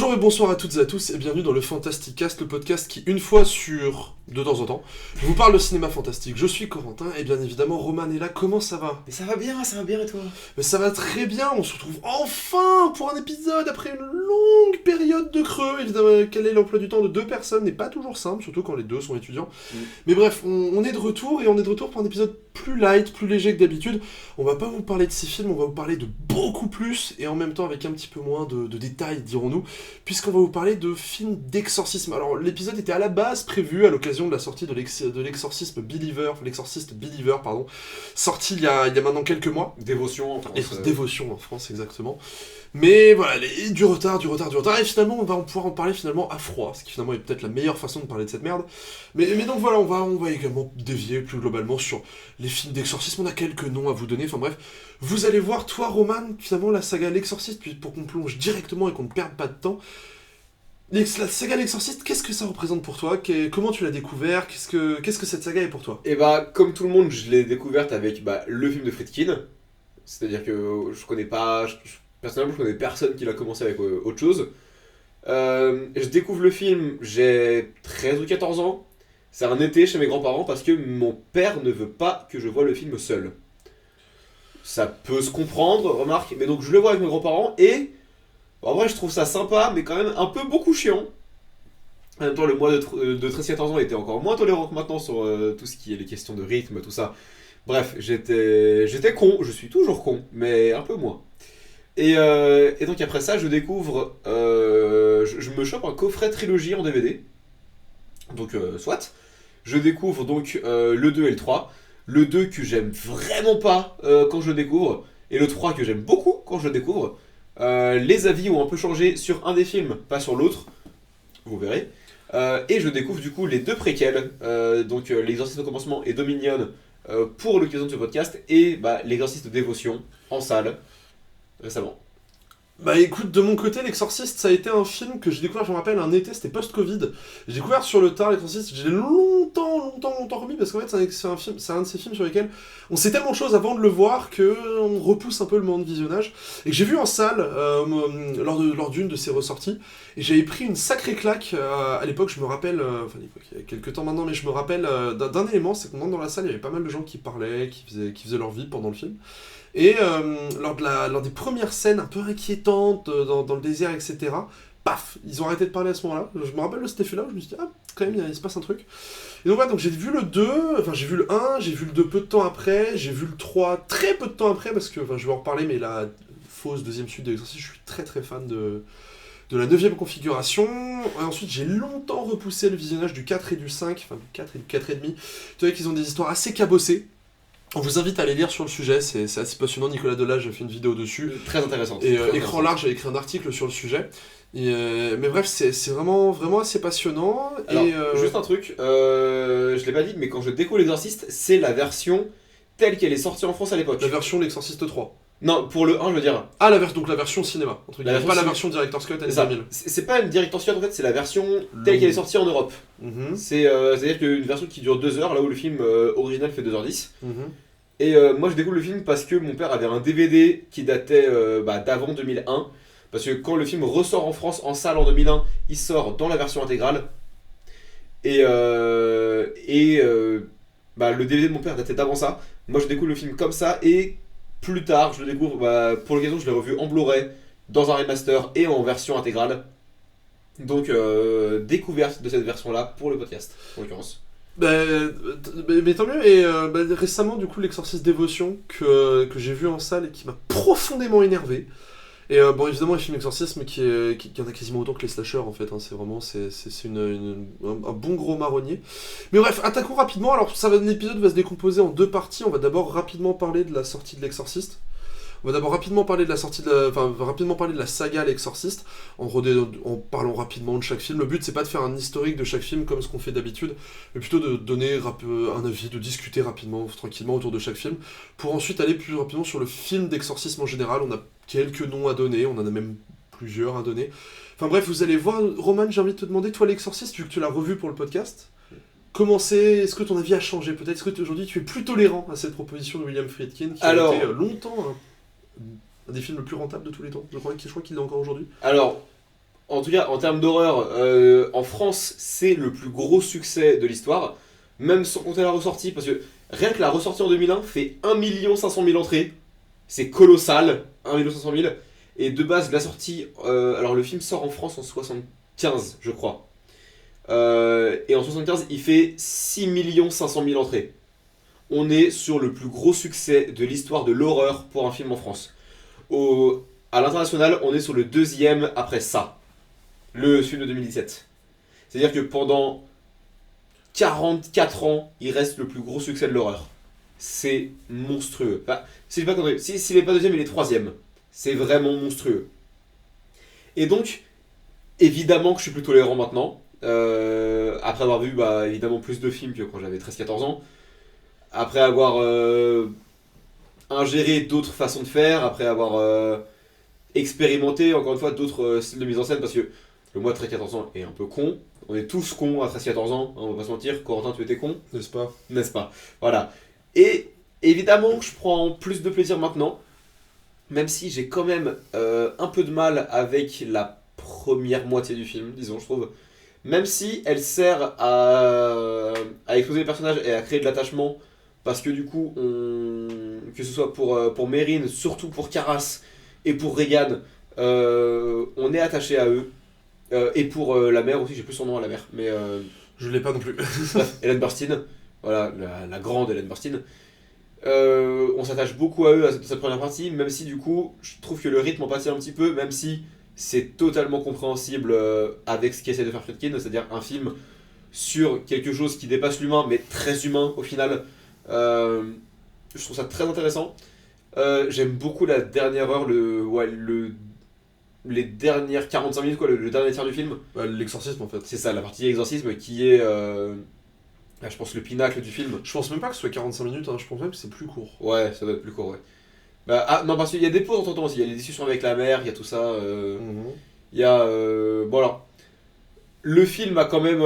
Bonjour et bonsoir à toutes et à tous et bienvenue dans le Fantasticast, le podcast qui, une fois sur de temps en temps, vous parle de cinéma fantastique. Je suis Corentin et bien évidemment Roman est là. Comment ça va? Mais ça va bien et toi? Mais ça va très bien, on se retrouve enfin pour un épisode après une longue période de creux. Évidemment, quel est l'emploi du temps de deux personnes n'est pas toujours simple, surtout quand les deux sont étudiants. Mais bref, on est de retour et on est de retour pour un épisode plus light, plus léger que d'habitude. On va pas vous parler de ces films, on va vous parler de beaucoup plus et en même temps avec un petit peu moins de détails, dirons-nous, puisqu'on va vous parler de films d'exorcisme. Alors l'épisode était à la base prévu à l'occasion de la sortie de l'exorciste Believer, pardon, sorti il y a maintenant quelques mois. Dévotion en France. Dévotion en France, exactement. Mais voilà, du retard, et finalement on va pouvoir en parler finalement à froid, ce qui finalement est peut-être la meilleure façon de parler de cette merde. Mais donc voilà, on va également dévier plus globalement sur les films d'exorcisme, on a quelques noms à vous donner, enfin bref, vous allez voir, toi Roman, finalement la saga L'Exorciste, puis pour qu'on plonge directement et qu'on ne perde pas de temps, la saga L'Exorciste, qu'est-ce que ça représente pour toi? Comment tu l'as découvert? Qu'est-ce que cette saga est pour toi? Et bah, comme tout le monde, je l'ai découverte avec le film de Friedkin. C'est-à-dire que je connais pas. Personnellement, je connais personne qui l'a commencé avec autre chose. Je découvre le film, j'ai 13 ou 14 ans. C'est un été chez mes grands-parents parce que mon père ne veut pas que je voie le film seul. Ça peut se comprendre, remarque, mais donc je le vois avec mes grands-parents et. En vrai, je trouve ça sympa, mais quand même un peu beaucoup chiant. En même temps, le mois de 13-14 ans était encore moins tolérant que maintenant sur tout ce qui est les questions de rythme, tout ça. Bref, j'étais con, je suis toujours con, mais un peu moins. Et donc après ça, je découvre... je me chope un coffret trilogie en DVD. Donc, soit. Je découvre donc le 2 et le 3. Le 2 que j'aime vraiment pas quand je le découvre. Et le 3 que j'aime beaucoup quand je le découvre. Les avis ont un peu changé sur un des films, pas sur l'autre, vous verrez. Et je découvre du coup les deux préquels, donc L'Exorciste au commencement et Dominion, pour l'occasion de ce podcast, et L'Exorciste Dévotion en salle récemment. Bah écoute, de mon côté, L'Exorciste, ça a été un film que j'ai découvert, je me rappelle, un été, c'était post-Covid. J'ai découvert sur le tard L'Exorciste, j'ai longtemps remis, parce qu'en fait, c'est un de ces films sur lesquels on sait tellement de choses avant de le voir qu'on repousse un peu le moment de visionnage. Et que j'ai vu en salle, lors d'une de ses ressorties, et j'avais pris une sacrée claque. À l'époque, je me rappelle, enfin, il y a quelques temps maintenant, mais je me rappelle d'un élément, c'est qu'on entre dans la salle, il y avait pas mal de gens qui parlaient, qui faisaient leur vie pendant le film. Et lors des premières scènes un peu inquiétantes dans le désert, etc., paf, ils ont arrêté de parler à ce moment-là. Je me rappelle de cet effet-là, je me suis dit, ah, quand même, il se passe un truc. Et donc voilà, donc j'ai vu le 2, enfin j'ai vu le 1, j'ai vu le 2 peu de temps après, j'ai vu le 3 très peu de temps après, parce que, enfin je vais en reparler, mais la fausse deuxième suite de l'Exorciste, je suis très très fan de la 9ème configuration. Et ensuite, j'ai longtemps repoussé le visionnage du 4 et du 5, enfin du 4 et du 4,5. Tu vois qu'ils ont des histoires assez cabossées. On vous invite à aller lire sur le sujet, c'est assez passionnant. Nicolas Delage a fait une vidéo dessus. Très intéressante. Et Écran Large a écrit un article sur le sujet. Mais bref, c'est vraiment assez passionnant. Alors, juste un truc, je l'ai pas dit, mais quand je découvre l'Exorciste, c'est la version telle qu'elle est sortie en France à l'époque. La version L'Exorciste 3. Non, pour le 1, je veux dire. Ah, donc la version cinéma, entre guillemets, pas la version Director's Cut années 2000. C'est pas une Director's Cut en fait, c'est la version telle qu'elle est sortie en Europe. C'est-à-dire qu'une version qui dure 2 heures, là où le film original fait 2h10. Et moi je découvre le film parce que mon père avait un DVD qui datait d'avant 2001. Parce que quand le film ressort en France en salle en 2001, il sort dans la version intégrale. Et le DVD de mon père datait d'avant ça. Moi je découvre le film comme ça et plus tard je le découvre, pour l'occasion je l'ai revu en Blu-ray, dans un remaster et en version intégrale. Donc découverte de cette version là pour le podcast en l'occurrence. Mais tant mieux, et récemment du coup L'Exorciste Dévotion que j'ai vu en salle et qui m'a profondément énervé. Et bon évidemment un film d'exorcisme qui en a quasiment autant que les slashers en fait, hein. C'est vraiment un bon gros marronnier. Mais bref, attaquons rapidement. Alors l'épisode va se décomposer en 2 parties. On va d'abord rapidement parler de la sortie de l'Exorciste. On va d'abord rapidement parler de la saga L'Exorciste, en parlant rapidement de chaque film. Le but c'est pas de faire un historique de chaque film comme ce qu'on fait d'habitude, mais plutôt de donner un avis, de discuter rapidement, tranquillement autour de chaque film, pour ensuite aller plus rapidement sur le film d'exorcisme en général. On a quelques noms à donner, on en a même plusieurs à donner. Enfin bref, vous allez voir. Roman, j'ai envie de te demander, toi L'Exorciste, vu que tu l'as revu pour le podcast, est-ce que ton avis a changé? Peut-être est-ce que aujourd'hui tu es plus tolérant à cette proposition de William Friedkin, qui a été longtemps un des films le plus rentables de tous les temps. Je crois qu'il est encore aujourd'hui. Alors, en tout cas, en termes d'horreur, en France, c'est le plus gros succès de l'histoire, même sans compter la ressortie, parce que rien que la ressortie en 2001 fait 1 500 000 entrées. C'est colossal, 1 500 000. Et de base, la sortie. Alors, le film sort en France en 75, je crois. Et en 75, il fait 6 500 000 entrées. On est sur le plus gros succès de l'histoire de l'horreur pour un film en France. À l'international, on est sur le deuxième après ça, le film de 2017. C'est-à-dire que pendant 44 ans, il reste le plus gros succès de l'horreur. C'est monstrueux. Enfin, si s'il n'est pas deuxième, il est troisième. C'est vraiment monstrueux. Et donc, évidemment que je suis plus tolérant maintenant. Après avoir vu évidemment plus de films que quand j'avais 13-14 ans. Après avoir ingéré d'autres façons de faire. Après avoir expérimenté encore une fois d'autres styles de mise en scène. Parce que le moi de 13-14 ans est un peu con. On est tous cons à 13-14 ans, hein, on va pas se mentir. Corentin, tu étais con, N'est-ce pas? n'est-ce pas? Voilà. Et évidemment, je prends plus de plaisir maintenant, même si j'ai quand même un peu de mal avec la première moitié du film, disons, je trouve. Même si elle sert à exposer les personnages et à créer de l'attachement, parce que du coup, que ce soit pour Mérine, surtout pour Caras et pour Regan, on est attaché à eux. Et pour la mère aussi, j'ai plus son nom à la mère, mais Je l'ai pas non plus. bref, Ellen Burstyn, voilà, la grande Ellen Burstyn. On s'attache beaucoup à eux à cette première partie, même si du coup, je trouve que le rythme en pâtit un petit peu, même si c'est totalement compréhensible avec ce qu'essaie de faire Friedkin, c'est-à-dire un film sur quelque chose qui dépasse l'humain, mais très humain au final. Je trouve ça très intéressant. J'aime beaucoup la dernière heure, les dernières 45 minutes, quoi, le dernier tiers du film. Bah, l'exorcisme en fait. C'est ça, la partie exorcisme qui est, je pense, le pinacle du film. Je pense même pas que ce soit 45 minutes, hein. Je pense même que c'est plus court. Ouais, ça doit être plus court, ouais. Non, parce qu'il y a des pauses en temps aussi, il y a les discussions avec la mère, il y a tout ça. Mhm. Il y a. Bon, alors. Le film a quand même.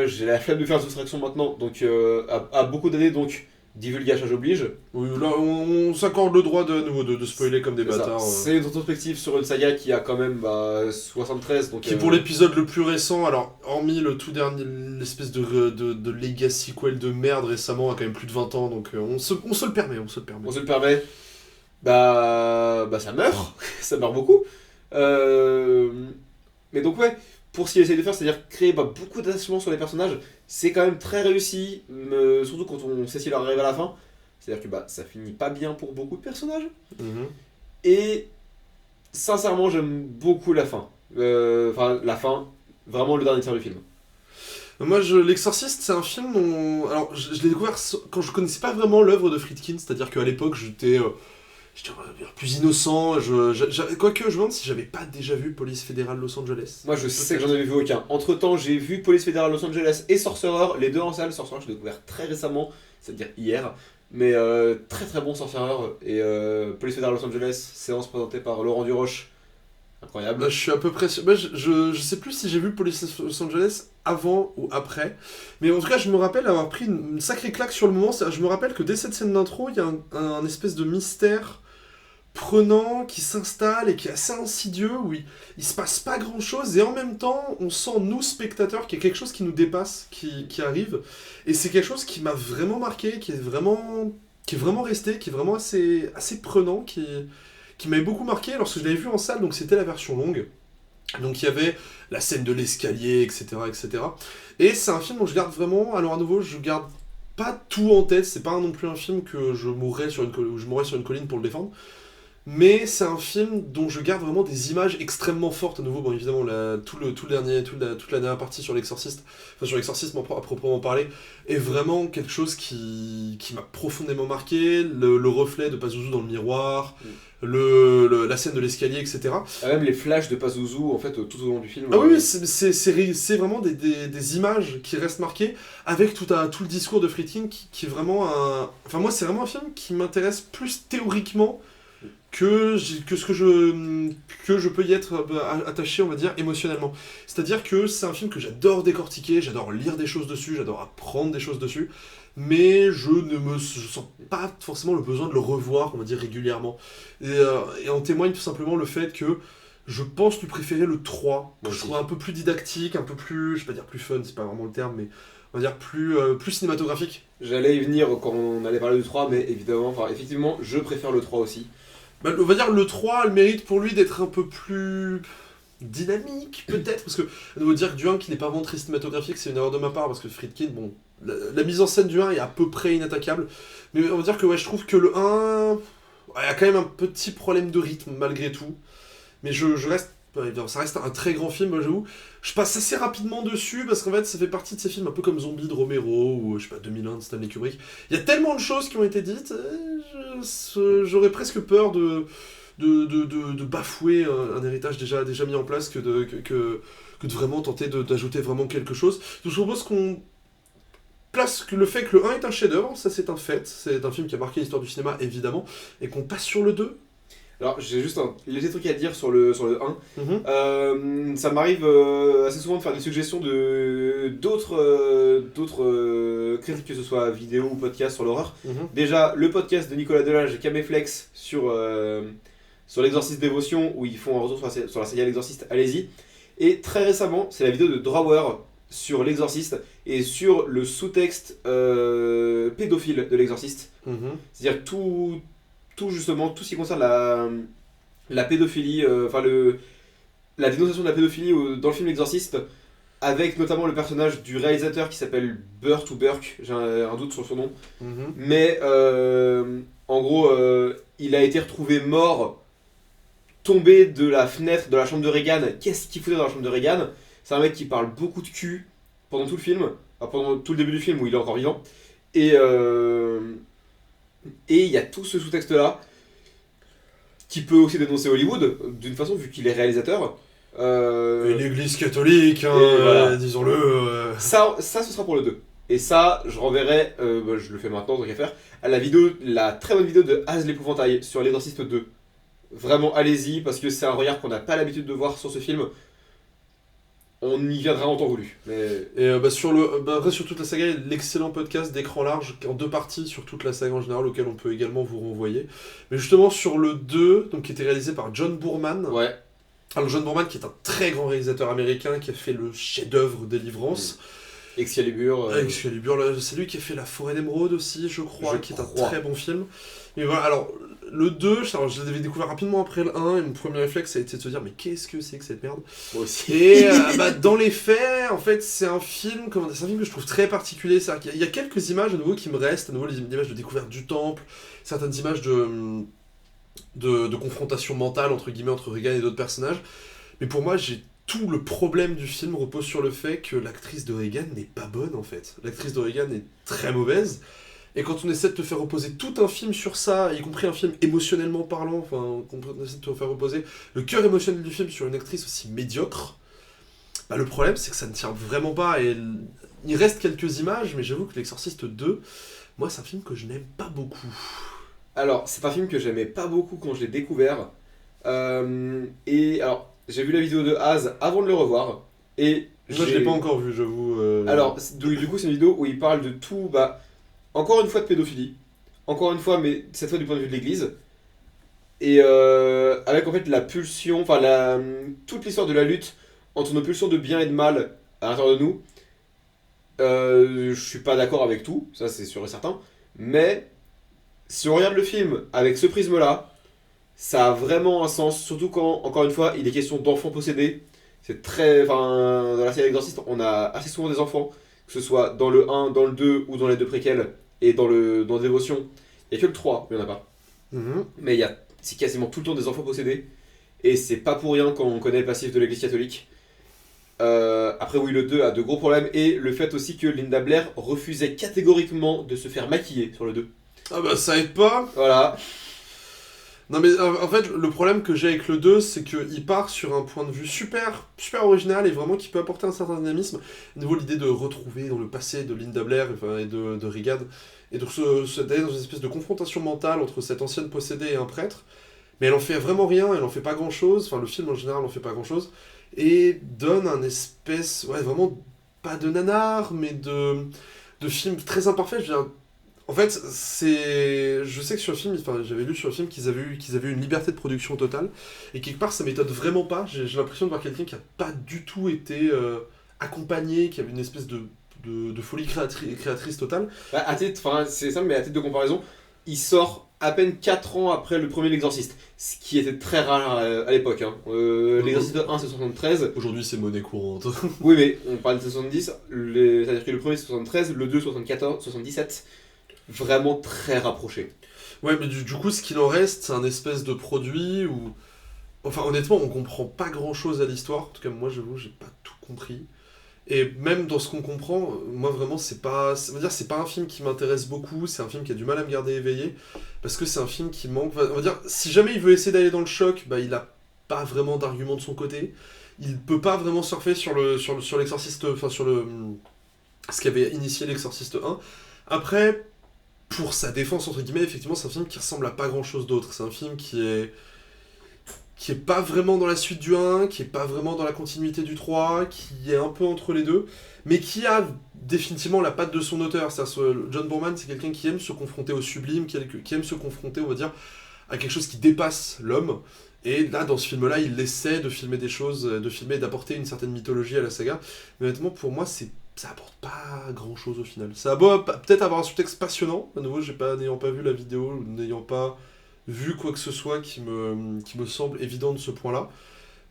J'ai la flemme de faire soustraction maintenant, donc. A beaucoup d'années, donc. Divulgachage oblige. Oui, là, on s'accorde le droit de nouveau de spoiler comme des C'est ça. bâtards. C'est une rétrospective sur une saga qui a quand même 73, donc. Qui pour l'épisode le plus récent, alors hormis le tout dernier, l'espèce de Legacy sequel de merde récemment, a quand même plus de 20 ans, donc on se le permet, on se le permet. On se le permet. Ça meurt. Ça meurt beaucoup. Mais donc, ouais, pour ce qu'il essaie de faire, c'est-à-dire créer beaucoup d'attachement sur les personnages, c'est quand même très réussi, surtout quand on sait s'il leur arrive à la fin. C'est-à-dire que ça finit pas bien pour beaucoup de personnages. Mhm. Et sincèrement, j'aime beaucoup la fin. Enfin, la fin, vraiment le dernier tiers du film. Moi, L'Exorciste, c'est un film dont. Alors, je l'ai découvert quand je connaissais pas vraiment l'œuvre de Friedkin, c'est-à-dire qu'à l'époque, j'étais plus innocent. Quoique, je me demande si j'avais pas déjà vu Police fédérale Los Angeles. Moi, je sais que j'en avais vu aucun. Entre-temps, j'ai vu Police fédérale Los Angeles et Sorcerer, les deux en salle. Sorcerer, je l'ai découvert très récemment, c'est-à-dire hier. Mais très très bon Sorcerer. Et Police fédérale Los Angeles, séance présentée par Laurent Duroche. Incroyable. Bah, je suis à peu près sûr. Bah, je sais plus si j'ai vu Police Los Angeles avant ou après. Mais en tout cas, je me rappelle avoir pris une sacrée claque sur le moment. Je me rappelle que dès cette scène d'intro, il y a un espèce de mystère prenant qui s'installe et qui est assez insidieux, où il se passe pas grand chose. Et en même temps, on sent, nous spectateurs, qu'il y a quelque chose qui nous dépasse, qui arrive. Et c'est quelque chose qui m'a vraiment marqué, qui est vraiment resté, qui est vraiment assez prenant, qui m'avait beaucoup marqué lorsque je l'avais vu en salle, donc c'était la version longue. Donc il y avait la scène de l'escalier, etc., etc. Et c'est un film dont je garde vraiment, alors à nouveau, je garde pas tout en tête, c'est pas non plus un film que je mourrais sur une colline pour le défendre, mais c'est un film dont je garde vraiment des images extrêmement fortes, à nouveau, bon évidemment, toute la dernière partie sur l'exorciste, enfin sur l'exorcisme à proprement parler, est vraiment quelque chose qui m'a profondément marqué, le reflet de Pazuzu dans le miroir, la scène de l'escalier, etc. Même les flashs de Pazuzu, en fait, tout au long du film. Ah oui, c'est vraiment des images qui restent marquées, avec tout le discours de Friedkin qui est vraiment un... Enfin moi, c'est vraiment un film qui m'intéresse plus théoriquement que ce que je peux y être attaché, on va dire, émotionnellement. C'est-à-dire que c'est un film que j'adore décortiquer, j'adore lire des choses dessus, j'adore apprendre des choses dessus, mais je sens pas forcément le besoin de le revoir, on va dire, régulièrement. Et en témoigne tout simplement le fait que Je pense lui préférer le 3, que Moi je aussi. trouve un peu plus didactique, un peu plus, je vais pas dire plus fun, c'est pas vraiment le terme, mais on va dire plus cinématographique. J'allais y venir quand on allait parler du 3, mais évidemment, enfin, effectivement, je préfère le 3 aussi. Bah, on va dire le 3 a le mérite pour lui d'être un peu plus dynamique, peut-être, parce que, à nouveau, dire que du 1 qui n'est pas vraiment très cinématographique, c'est une erreur de ma part, parce que Friedkin, bon, la mise en scène du 1 est à peu près inattaquable, mais on va dire que ouais, je trouve que le 1 il y a quand même un petit problème de rythme, malgré tout, mais je reste. Ouais, ça reste un très grand film, moi j'avoue. Je passe assez rapidement dessus parce qu'en fait ça fait partie de ces films un peu comme Zombie de Romero ou je sais pas 2001 de Stanley Kubrick. Il y a tellement de choses qui ont été dites, j'aurais presque peur de bafouer un héritage déjà mis en place que de vraiment tenter d'ajouter vraiment quelque chose. Donc je propose qu'on place le fait que le 1 est un chef-d'œuvre, ça c'est un fait, c'est un film qui a marqué l'histoire du cinéma évidemment, et qu'on passe sur le 2. Alors, j'ai juste un léger truc à dire sur le 1. Mhm, Ça m'arrive assez souvent de faire des suggestions de d'autres critiques, que ce soit vidéo ou podcast sur l'horreur. mhm. Déjà, le podcast de Nicolas Delage et Caméflex sur l'exorciste dévotion, où ils font un retour sur la saga L'Exorciste, allez-y. Et très récemment, c'est la vidéo de Drawer sur l'exorciste et sur le sous-texte pédophile de l'exorciste. Mhm. C'est-à-dire tout justement, tout ce qui concerne la pédophilie, la dénonciation de la pédophilie dans le film L'Exorciste, avec notamment le personnage du réalisateur qui s'appelle Burt ou Burke, j'ai un doute sur son nom, Mhm. mais en gros, il a été retrouvé mort, tombé de la fenêtre de la chambre de Reagan. Qu'est-ce qu'il foutait dans la chambre de Reagan? C'est un mec qui parle beaucoup de cul pendant tout le film, enfin, pendant tout le début du film où il est encore vivant, et et il y a tout ce sous-texte-là qui peut aussi dénoncer Hollywood, d'une façon, vu qu'il est réalisateur. Et l'église catholique, hein, et voilà. disons-le. Ça, ce sera pour le 2. Et ça, je renverrai, je le fais maintenant, tant qu'à faire, à la très bonne vidéo de Az l'épouvantail sur l'Exorciste 2. Vraiment, allez-y, parce que c'est un regard qu'on n'a pas l'habitude de voir sur ce film. On y viendra en temps voulu. Mais Et après, sur toute la saga, il y a l'excellent podcast d'écran large en 2 parties sur toute la saga en général, auquel on peut également vous renvoyer. Mais justement, sur le 2, donc, qui était réalisé par John Boorman. ouais, Alors, John Boorman, qui est un très grand réalisateur américain, qui a fait le chef-d'œuvre Délivrance. Excalibur. Excalibur, là, c'est lui qui a fait La Forêt d'Émeraude aussi, je crois, qui est un crois. très bon film. Mais voilà, alors, le 2, alors, je l'avais découvert rapidement après le 1, et mon premier réflexe a été de se dire, mais qu'est-ce que c'est que cette merde? Moi aussi. Et dans les faits, en fait, c'est un film que je trouve très particulier. C'est-à-dire qu'il y a quelques images à nouveau qui me restent, à nouveau les images de découverte du temple, certaines images de confrontation mentale entre guillemets entre Regan et d'autres personnages. Mais pour moi, tout le problème du film repose sur le fait que l'actrice de Regan n'est pas bonne en fait. L'actrice de Regan est très mauvaise. Et quand on essaie de te faire reposer tout un film sur ça, y compris un film émotionnellement parlant, enfin, quand on essaie de te faire reposer le cœur émotionnel du film sur une actrice aussi médiocre, bah, le problème c'est que ça ne tient vraiment pas. Et il reste quelques images, mais j'avoue que L'Exorciste 2, moi c'est un film que je n'aime pas beaucoup. Alors, c'est un film que j'aimais pas beaucoup quand je l'ai découvert. Et alors, j'ai vu la vidéo de Az avant de le revoir. Et Moi je l'ai pas encore vu, j'avoue. Alors, du coup, c'est une vidéo où il parle de tout, bah, encore une fois de pédophilie. Encore une fois, mais cette fois du point de vue de l'église. Et avec en fait la pulsion, toute l'histoire de la lutte entre nos pulsions de bien et de mal à l'intérieur de nous. Je suis pas d'accord avec tout, ça c'est sûr et certain. Mais si on regarde le film avec ce prisme-là, ça a vraiment un sens, surtout quand, encore une fois, il est question d'enfants possédés. C'est très. Enfin, dans la série Exorciste, on a assez souvent des enfants, que ce soit dans le 1, dans le 2 ou dans les deux préquels, et dans Dévotion. Il n'y a que le 3, il n'y en a pas. Mhm. Mais c'est quasiment tout le temps des enfants possédés, et c'est pas pour rien quand on connaît le passif de l'église catholique. Après, oui, le 2 a de gros problèmes, et le fait aussi que Linda Blair refusait catégoriquement de se faire maquiller sur le 2. Ah bah ça aide pas. Voilà. Non mais en fait le problème que j'ai avec le 2 c'est qu'il part sur un point de vue super original et vraiment qui peut apporter un certain dynamisme. À nouveau l'idée de retrouver dans le passé de Linda Blair et de Regan et donc d'aller dans une espèce de confrontation mentale entre cette ancienne possédée et un prêtre. Mais elle en fait vraiment rien, elle en fait pas grand chose, enfin le film en général en fait pas grand chose et donne un espèce, ouais vraiment pas de nanar mais de film très imparfait, je veux dire. En fait, c'est. Je sais que sur le film, enfin, j'avais lu sur le film qu'ils avaient eu une liberté de production totale, et quelque part, ça m'étonne vraiment pas. J'ai l'impression de voir quelqu'un qui a pas du tout été accompagné, qui avait une espèce de folie créatrice totale. Bah, enfin, c'est simple, mais à titre de comparaison, il sort à peine 4 ans après le premier L'Exorciste, ce qui était très rare à l'époque. Hein. L'Exorciste 1 c'est 73. Aujourd'hui, c'est monnaie courante. Oui, mais on parle de 70, c'est-à-dire que le premier c'est 73, le 2 74, 77, vraiment très rapproché. Ouais, mais du coup, ce qu'il en reste, c'est un espèce de produit où. Enfin, honnêtement, on comprend pas grand chose à l'histoire. En tout cas, moi, j'avoue, j'ai pas tout compris. Et même dans ce qu'on comprend, moi vraiment, c'est pas un film qui m'intéresse beaucoup, c'est un film qui a du mal à me garder éveillé, parce que c'est un film qui manque. On va dire, si jamais il veut essayer d'aller dans le choc, bah, il a pas vraiment d'argument de son côté. Il peut pas vraiment surfer sur l'exorciste, enfin sur ce qui avait initié l'exorciste 1. Après, pour sa défense, entre guillemets, effectivement, c'est un film qui ressemble à pas grand chose d'autre. C'est un film qui est pas vraiment dans la suite du 1, qui est pas vraiment dans la continuité du 3, qui est un peu entre les deux, mais qui a définitivement la patte de son auteur. John Boorman, c'est quelqu'un qui aime se confronter au sublime, qui aime se confronter, on va dire, à quelque chose qui dépasse l'homme. Et là, dans ce film-là, il essaie de filmer des choses, d'apporter une certaine mythologie à la saga. Mais honnêtement, pour moi, ça apporte pas grand-chose au final. Ça a beau peut-être avoir un sous-texte passionnant. À nouveau, n'ayant pas vu la vidéo, n'ayant pas vu quoi que ce soit qui me semble évident de ce point-là.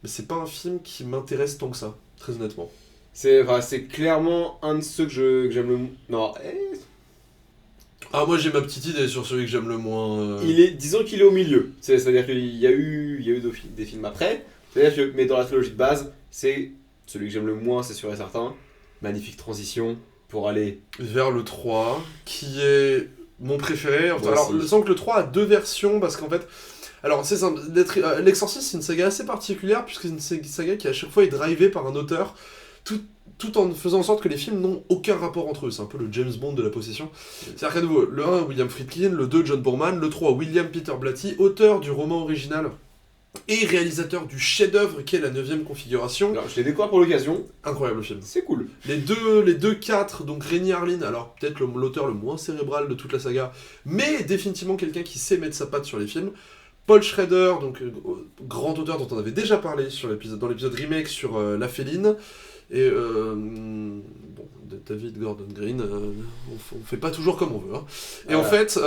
Mais c'est pas un film qui m'intéresse tant que ça, très honnêtement. C'est clairement un de ceux que j'aime le moins. Non, Ah, moi j'ai ma petite idée sur celui que j'aime le moins. disons qu'il est au milieu. C'est-à-dire qu'il y a eu des films après. C'est-à-dire que, mais dans la trilogie de base, c'est celui que j'aime le moins, c'est sûr et certain. Magnifique transition pour aller Vers le 3, qui est mon préféré. Enfin, Moi alors, aussi. il me semble que le 3 a deux versions, parce qu'en fait. Alors, c'est simple, l'Exorcist, c'est une saga assez particulière, puisque c'est une saga qui à chaque fois est drivée par un auteur, tout en faisant en sorte que les films n'ont aucun rapport entre eux. C'est un peu le James Bond de la possession. C'est-à-dire qu'à nouveau, le 1, William Friedkin, le 2, John Boorman, le 3, William Peter Blatty, auteur du roman original et réalisateur du chef-d'œuvre qu'est la 9ème configuration. Alors, je l'ai découvert pour l'occasion. Incroyable film. C'est cool. Les deux 4, donc Rémi Harlin, alors peut-être l'auteur le moins cérébral de toute la saga, mais définitivement quelqu'un qui sait mettre sa patte sur les films. Paul Schrader, donc grand auteur dont on avait déjà parlé dans l'épisode remake sur La Féline. Et bon, David Gordon Green, on fait pas toujours comme on veut. Hein. Et en fait,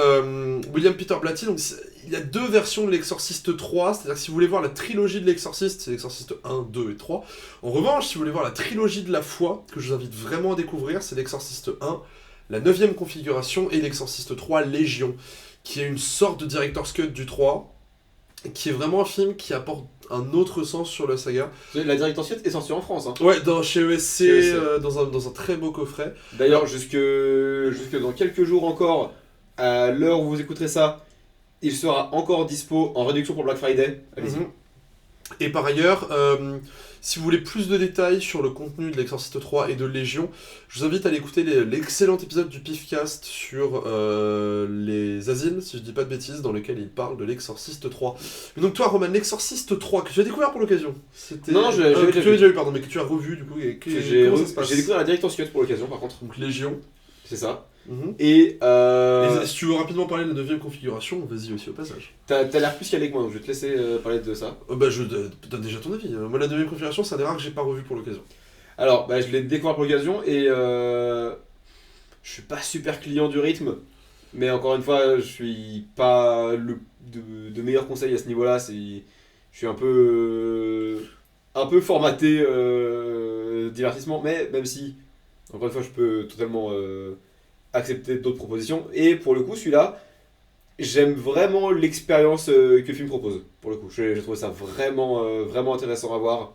William Peter Blatty, donc, il y a deux versions de l'Exorciste 3, c'est-à-dire que si vous voulez voir la trilogie de l'Exorciste, c'est l'Exorciste 1, 2 et 3. En revanche, si vous voulez voir la trilogie de la foi, que je vous invite vraiment à découvrir, c'est l'Exorciste 1, la 9ème configuration, et l'Exorciste 3, Légion, qui est une sorte de director's cut du 3, qui est vraiment un film qui apporte un autre sens sur la saga. La Director's Cut est sortie en France. Hein. Ouais, chez ESC, dans un très beau coffret. D'ailleurs, jusque dans quelques jours encore, à l'heure où vous écouterez ça, il sera encore dispo en réduction pour Black Friday. Allez-y. Et par ailleurs, si vous voulez plus de détails sur le contenu de l'Exorciste 3 et de Légion, je vous invite à aller écouter l'excellent épisode du Pifcast sur les asiles, si je dis pas de bêtises, dans lequel il parle de l'Exorciste 3. Mais donc toi, Roman, l'Exorciste 3, que tu as découvert pour l'occasion. Non, je l'avais déjà vu, pardon, mais que tu as revu, du coup. Comment ça se passe ? J'ai découvert la Director's Cut pour l'occasion, par contre. Donc Légion. C'est ça. Mm-hmm. Et si tu veux rapidement parler de la 9ème configuration, vas-y aussi au passage. T'as l'air plus calé que moi, donc je vais te laisser parler de ça. Bah je donne déjà ton avis. Moi la 9ème configuration, c'est un des rares que j'ai pas revu pour l'occasion. Alors, je l'ai découvert pour l'occasion et je suis pas super client du rythme, mais encore une fois, je suis pas de meilleurs conseils à ce niveau-là. Je suis un peu formaté divertissement, mais même si, encore une fois, je peux totalement accepter d'autres propositions. Et pour le coup, celui-là, j'aime vraiment l'expérience que le film propose. Pour le coup, j'ai trouvé ça vraiment, vraiment intéressant à voir.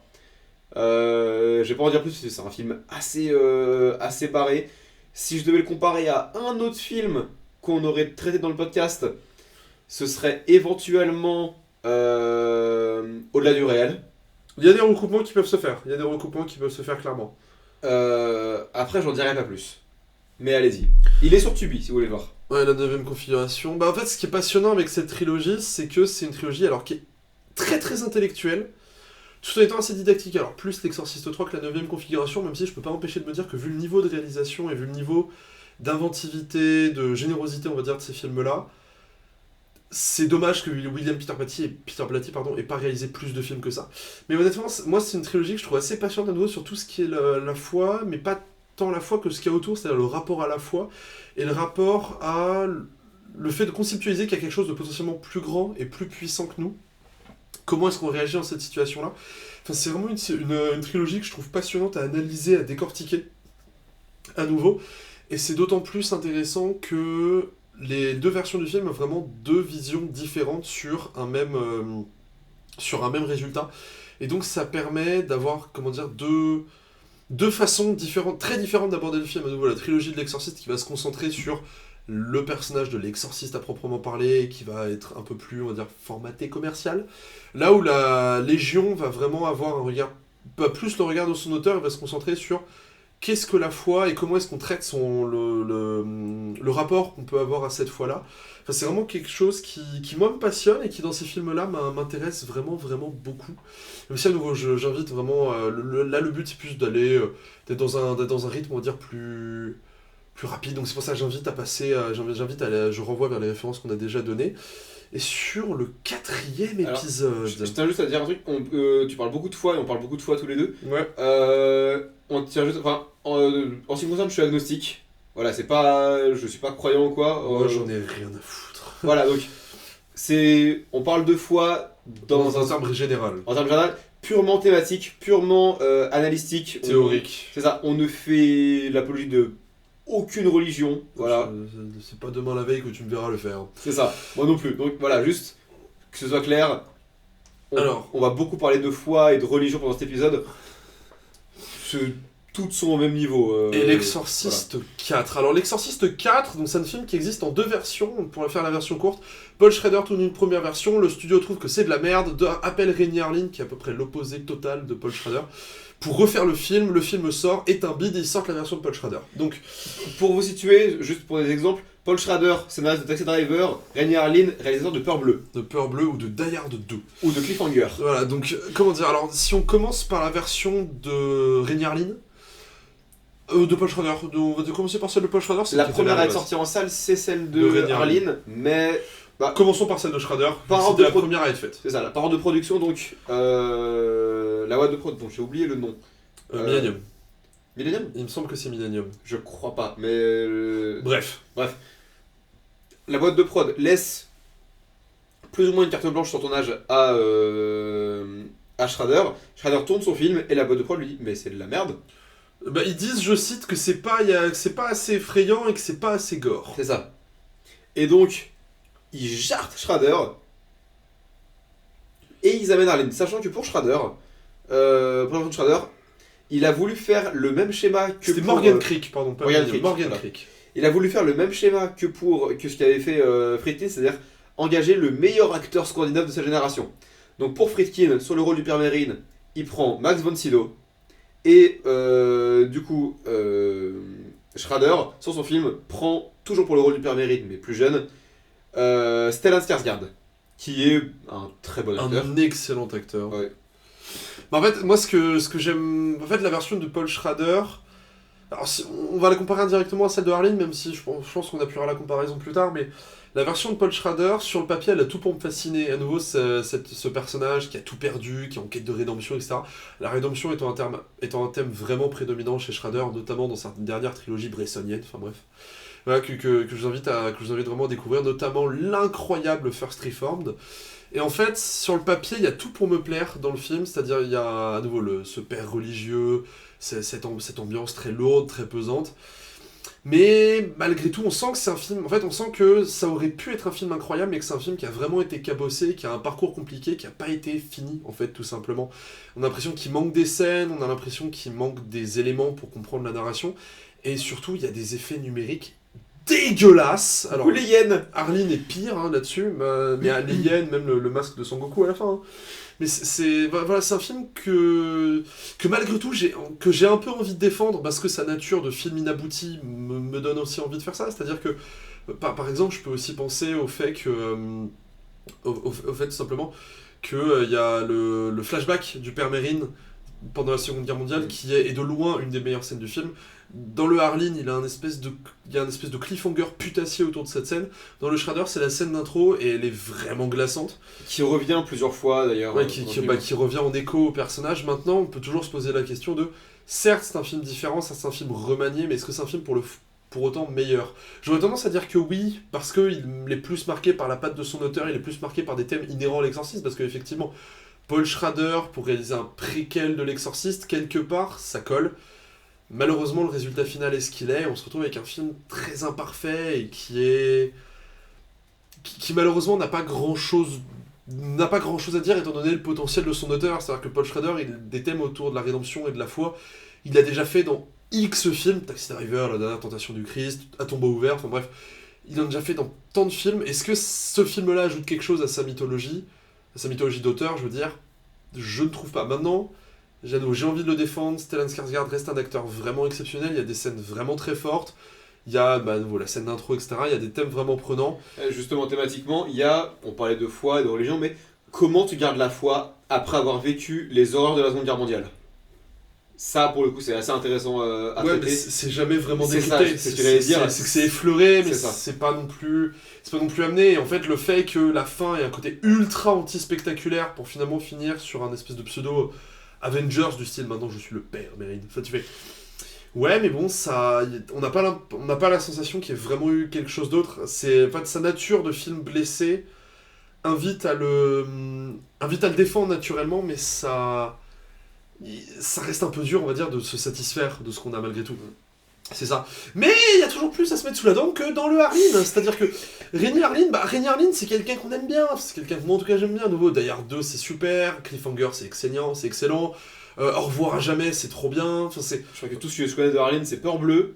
Je vais pas en dire plus, c'est un film assez barré. Si je devais le comparer à un autre film qu'on aurait traité dans le podcast, ce serait éventuellement Au-delà du réel. Il y a des recoupements qui peuvent se faire, clairement. Après, j'en dirai pas plus. Mais allez-y. Il est sur Tubi si vous voulez le voir. Ouais, la 9ème configuration. Bah en fait, ce qui est passionnant avec cette trilogie, c'est que c'est une trilogie alors qui est très très intellectuelle, tout en étant assez didactique. Alors plus l'Exorciste 3 que la 9ème configuration, même si je peux pas m'empêcher de me dire que vu le niveau de réalisation et vu le niveau d'inventivité, de générosité, on va dire, de ces films-là. C'est dommage que William Peter Blatty ait pas réalisé plus de films que ça. Mais honnêtement, moi, c'est une trilogie que je trouve assez passionnante à nouveau sur tout ce qui est la foi, mais pas tant la foi que ce qu'il y a autour, c'est-à-dire le rapport à la foi et le rapport à le fait de conceptualiser qu'il y a quelque chose de potentiellement plus grand et plus puissant que nous. Comment est-ce qu'on réagit dans cette situation-là? Enfin, c'est vraiment une trilogie que je trouve passionnante à analyser, à décortiquer à nouveau. Et c'est d'autant plus intéressant que les deux versions du film ont vraiment deux visions différentes sur un même résultat. Et donc ça permet d'avoir, comment dire, deux façons différentes, très différentes d'aborder le film. À nouveau, la trilogie de l'exorciste qui va se concentrer sur le personnage de l'exorciste à proprement parler, qui va être un peu plus, on va dire, formaté commercial. Là où la Légion va vraiment avoir un regard, pas plus le regard de son auteur, il va se concentrer sur qu'est-ce que la foi et comment est-ce qu'on traite le rapport qu'on peut avoir à cette foi-là. Enfin, c'est vraiment quelque chose qui moi me passionne et qui dans ces films-là m'intéresse vraiment vraiment beaucoup. Même si à nouveau j'invite vraiment, là le but c'est plus d'être dans un rythme on va dire plus rapide, donc c'est pour ça que j'invite à passer, je renvoie vers les références qu'on a déjà données. Et sur le 4e épisode... Je tiens juste à dire un truc, tu parles beaucoup de foi et on parle beaucoup de foi tous les deux. Ouais. On tient juste, enfin, en ce qui me concerne, je suis agnostique. Voilà, je suis pas croyant ou quoi. Moi j'en ai rien à foutre. Voilà, donc on parle de foi dans un terme général. En termes général, purement thématique, purement analytique. Théorique. C'est ça, on ne fait l'apologie de aucune religion, voilà. C'est pas demain la veille que tu me verras le faire. C'est ça, moi non plus. Donc voilà, juste que ce soit clair, on va beaucoup parler de foi et de religion pendant cet épisode. Toutes sont au même niveau. Et l'Exorciste 4. Alors l'Exorciste 4, donc c'est un film qui existe en deux versions, on pourrait faire la version courte. Paul Schrader tourne une première version, le studio trouve que c'est de la merde, appelle Rémi Harlin, qui est à peu près l'opposé total de Paul Schrader, pour refaire le film sort, est un bide et ils sortent la version de Paul Schrader. Donc, pour vous situer, juste pour des exemples, Paul Schrader, scénariste de Taxi Driver, Rémi Harlin, réalisateur de Peur Bleue. De Peur Bleue ou de Die Hard 2. Ou de Cliffhanger. Voilà, donc, comment dire, alors si on commence par la version de Rémi Harlin, de Paul Schrader, on va commencer par celle de Paul Schrader. La première à être sortie en salle, c'est celle de Harlin, mais... commençons par celle de Schrader, c'était la première à être faite. C'est ça, la parole de production, donc, la boîte de prod, bon j'ai oublié le nom. Millennium. Millennium ? Il me semble que c'est Millennium. Je crois pas, mais... Bref. La boîte de prod laisse plus ou moins une carte blanche sur ton âge à Schrader. Schrader tourne son film et la boîte de prod lui dit « mais c'est de la merde ». Ils disent, je cite, que c'est pas assez effrayant et que c'est pas assez gore. C'est ça. Et donc, ils jartent Schrader et ils amènent Harlin, sachant que pour Schrader, il a voulu faire le même schéma que C'était Morgan Creek, pardon, pas Morgan Creek. Il a voulu faire le même schéma que ce qu'avait fait Friedkin, c'est-à-dire engager le meilleur acteur scandinave de sa génération. Donc pour Friedkin, sur le rôle du Père Mérine, il prend Max von Sydow. Et du coup, Schrader, sur son film, prend, toujours pour le rôle du Père Mérine, mais plus jeune, Stellan Skarsgård, qui est un très bon acteur. Un excellent acteur. Ouais. En fait, moi, ce que j'aime... En fait, la version de Paul Schrader... Alors, on va la comparer indirectement à celle de Harlin, même si je pense qu'on appuiera la comparaison plus tard, mais la version de Paul Schrader, sur le papier, elle a tout pour me fasciner. À nouveau, ce personnage qui a tout perdu, qui est en quête de rédemption, etc. La rédemption étant un thème vraiment prédominant chez Schrader, notamment dans sa dernière trilogie bressonienne, enfin bref. Voilà, que je vous invite vraiment à découvrir, notamment l'incroyable First Reformed. Et en fait, sur le papier, il y a tout pour me plaire dans le film, c'est-à-dire il y a à nouveau ce père religieux, cette ambiance très lourde, très pesante. Mais malgré tout, on sent que c'est un film... En fait, on sent que ça aurait pu être un film incroyable, mais que c'est un film qui a vraiment été cabossé, qui a un parcours compliqué, qui n'a pas été fini, en fait, tout simplement. On a l'impression qu'il manque des scènes, on a l'impression qu'il manque des éléments pour comprendre la narration, et surtout, il y a des effets numériques dégueulasse. Alors, les hyènes. Harlin est pire là-dessus, mais les hyènes, même le masque de Son Goku à la fin. Hein. Mais c'est un film que malgré tout, j'ai un peu envie de défendre, parce que sa nature de film inabouti me donne aussi envie de faire ça. C'est-à-dire que, par exemple, je peux aussi penser au fait que... au fait tout simplement qu'il y a le flashback du Père Mérine pendant la Seconde Guerre mondiale, qui est de loin une des meilleures scènes du film. Dans le Harleen, il y a un espèce de cliffhanger putassier autour de cette scène. Dans le Shredder, c'est la scène d'intro et elle est vraiment glaçante. Qui revient plusieurs fois d'ailleurs. Ouais, qui revient en écho au personnage. Maintenant, on peut toujours se poser la question de... Certes, c'est un film différent, ça c'est un film remanié, mais est-ce que c'est un film pour autant meilleur? J'aurais tendance à dire que oui, parce qu'il est plus marqué par la patte de son auteur, il est plus marqué par des thèmes inhérents à l'exorciste, parce qu'effectivement, Paul Schrader, pour réaliser un préquel de l'exorciste, quelque part, ça colle. Malheureusement, le résultat final est ce qu'il est. On se retrouve avec un film très imparfait et qui malheureusement n'a pas grand chose à dire étant donné le potentiel de son auteur. C'est-à-dire que Paul Schrader, il a des thèmes autour de la rédemption et de la foi. Il a déjà fait dans X films, Taxi Driver, La Dernière Tentation du Christ, À tombeau ouvert, enfin bref, il en a déjà fait dans tant de films. Est-ce que ce film-là ajoute quelque chose à sa mythologie d'auteur, je veux dire? Je ne trouve pas. Maintenant, j'ai envie de le défendre. Stellan Skarsgård reste un acteur vraiment exceptionnel. Il y a des scènes vraiment très fortes. Il y a la scène d'intro, etc. Il y a des thèmes vraiment prenants. Justement, thématiquement, on parlait de foi et de religion, mais comment tu gardes la foi après avoir vécu les horreurs de la Seconde Guerre mondiale? Ça, pour le coup, c'est assez intéressant à traiter. Mais c'est jamais vraiment décrypté. C'est ce que j'allais dire. C'est que c'est effleuré, mais c'est pas non plus amené. Et en fait, le fait que la fin ait un côté ultra anti-spectaculaire pour finalement finir sur un espèce de pseudo Avengers du style maintenant je suis le père Mérine. Enfin, tu fais... Ouais, mais bon, ça, on n'a pas la sensation qu'il y ait vraiment eu quelque chose d'autre. C'est, en fait, sa nature de film blessé invite à le défendre naturellement, mais ça reste un peu dur, on va dire, de se satisfaire de ce qu'on a malgré tout. C'est ça. Mais il y a toujours plus à se mettre sous la dent que dans le Harleen. C'est-à-dire que Renny Harlin, c'est quelqu'un qu'on aime bien. C'est quelqu'un que moi, en tout cas, j'aime bien. À nouveau, Die Hard 2, c'est super. Cliffhanger, c'est excellent. Au revoir à jamais, c'est trop bien. Enfin, je crois que tout ce que je connais de Harleen, c'est Peur Bleue.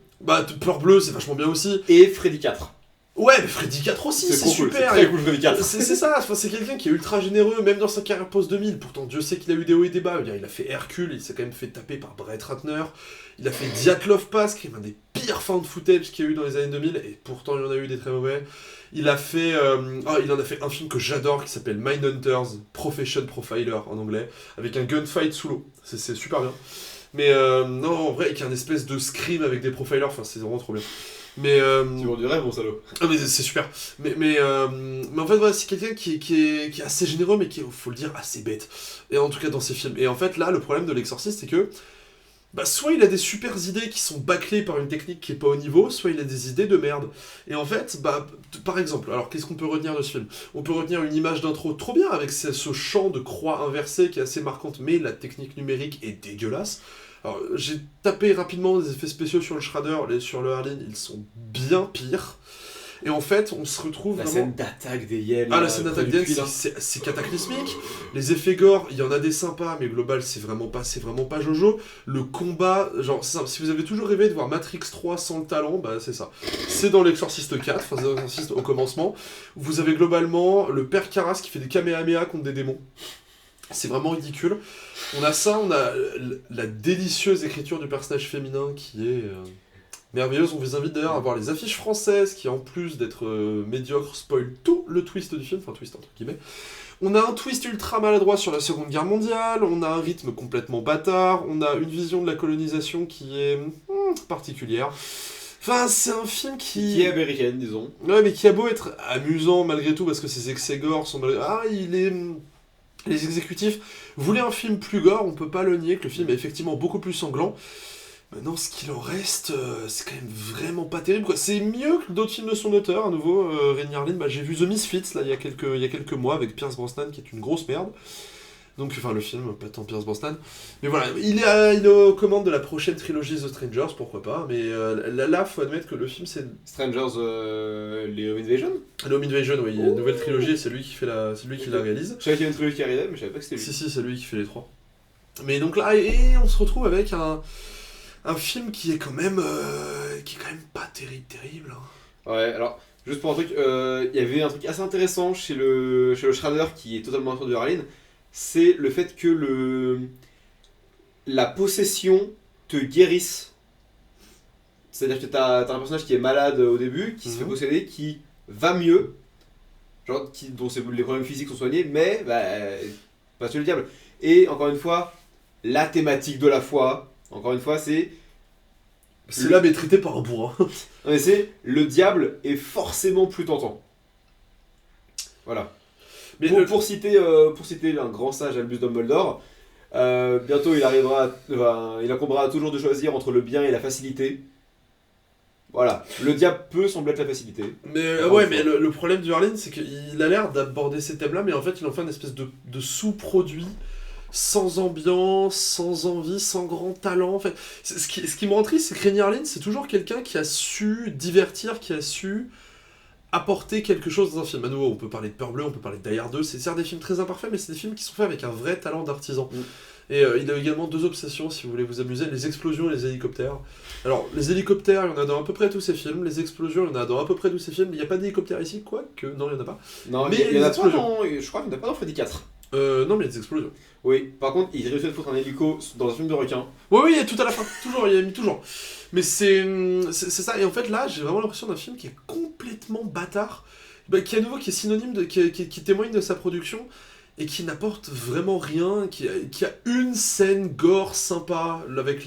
Peur Bleue, c'est vachement bien aussi. Et Freddy 4. Ouais, mais Freddy 4 aussi, c'est super. C'est très cool, Freddy 4. C'est ça, enfin, c'est quelqu'un qui est ultra généreux, même dans sa carrière post-2000. Pourtant, Dieu sait qu'il a eu des hauts et des bas. Il a fait Hercule, il s'est quand même fait taper par Brett Ratner. Il a fait Dyatlov Pass, qui est un des pires found footage qu'il y a eu dans les années 2000, et pourtant il y en a eu des très mauvais. Il en a fait un film que j'adore qui s'appelle Mindhunters, Profession Profiler en anglais, avec un gunfight sous l'eau. C'est super bien. Mais non, en vrai, avec un espèce de scream avec des profilers, enfin, c'est vraiment trop bien. Mais tu m'en dirais, mon salaud. Ah, mais c'est super. Mais en fait, voilà, c'est quelqu'un qui est assez généreux, mais qui est, faut le dire, assez bête. Et en tout cas, dans ses films. Et en fait, là, le problème de l'exorciste, c'est que soit il a des super idées qui sont bâclées par une technique qui est pas au niveau, soit il a des idées de merde. Et en fait, par exemple, alors qu'est-ce qu'on peut retenir de ce film? On peut retenir une image d'intro trop bien, avec ce chant de croix inversée qui est assez marquante, mais la technique numérique est dégueulasse. Alors, j'ai tapé rapidement des effets spéciaux sur le Shredder, sur le Harleen, ils sont bien pires. Et en fait, on se retrouve la scène d'attaque des Yels. Ah, la scène d'attaque des Yels, c'est cataclysmique. Les effets gore, il y en a des sympas, mais global, c'est vraiment pas Jojo. Le combat, genre, c'est simple. Si vous avez toujours rêvé de voir Matrix 3 sans le talent, c'est ça. C'est dans l'Exorciste 4, enfin, c'est dans l'Exorciste au commencement. Vous avez globalement le père Karras qui fait des Kamehameha contre des démons. C'est vraiment ridicule. On a la délicieuse écriture du personnage féminin qui est merveilleuse. On vous invite d'ailleurs à voir les affiches françaises qui, en plus d'être médiocres, spoilent tout le twist du film, enfin twist entre guillemets. On a un twist ultra maladroit sur la Seconde Guerre mondiale, on a un rythme complètement bâtard, on a une vision de la colonisation qui est particulière. Enfin, c'est un film qui est américaine, disons. Ouais, mais qui a beau être amusant malgré tout, parce que ses excès gore sont... Les exécutifs voulaient un film plus gore, on peut pas le nier, que le film est effectivement beaucoup plus sanglant. Maintenant, ce qu'il en reste, c'est quand même vraiment pas terrible, quoi. C'est mieux que d'autres films de son auteur, à nouveau. Renny Harlin, j'ai vu The Misfits, là, il y a quelques mois, avec Pierce Brosnan, qui est une grosse merde. Donc, enfin, le film, pas tant Pierce Brosnan. Mais voilà, il est aux commandes de la prochaine trilogie The Strangers, pourquoi pas. Mais là, faut admettre que le film, c'est... Strangers, les Home Invasion. Le Home Invasion, oui, il y a une nouvelle trilogie, c'est lui qui la réalise. Je savais qu'il y avait une trilogie qui arrivait, mais je savais pas que c'était lui. Si, c'est lui qui fait les trois. Mais donc là, et on se retrouve avec un film qui est quand même pas terrible. Hein. Ouais, alors, juste pour un truc, il y avait un truc assez intéressant chez le Shredder qui est totalement autour de Harleen. C'est le fait que la possession te guérisse. C'est-à-dire que t'as un personnage qui est malade au début, qui se fait posséder, qui va mieux, genre dont les problèmes physiques sont soignés, mais pas tuer le diable. Et encore une fois, la thématique de la foi, encore une fois, c'est l'âme est traitée par un bourrin. non, mais c'est le diable est forcément plus tentant. Voilà. Mais Pour citer un grand sage Albus Dumbledore, bientôt il incombera toujours de choisir entre le bien et la facilité. Voilà, le diable peut sembler être la facilité. Mais ouais, mais le problème du Harlin, c'est qu'il a l'air d'aborder ces thèmes-là, mais en fait, il en fait une espèce de sous-produit, sans ambiance, sans envie, sans grand talent. En fait, ce qui me rend triste, c'est que Renny Harlin, c'est toujours quelqu'un qui a su divertir, qui a su apporter quelque chose dans un film. À nouveau, on peut parler de Peur Bleue, on peut parler de Die Hard 2, c'est certes des films très imparfaits, mais c'est des films qui sont faits avec un vrai talent d'artisan. Et il a également 2 obsessions, si vous voulez vous amuser, les explosions et les hélicoptères. Alors, les hélicoptères, il y en a dans à peu près tous ces films, les explosions, il y en a dans à peu près tous ces films, il n'y a pas d'hélicoptère ici, quoique, non, il n'y en a pas. Non, mais il y en a pas je crois qu'il n'y en a pas dans Freddy 4. Non, mais il y a des explosions. Oui, par contre, il réussit à foutre un hélico dans un film de requin. Oui, il y a tout à la fin, toujours, il y a mis toujours. Mais c'est ça, et en fait là, j'ai vraiment l'impression d'un film qui est complètement bâtard, qui à nouveau qui est synonyme qui témoigne de sa production, et qui n'apporte vraiment rien, qui a une scène gore sympa, avec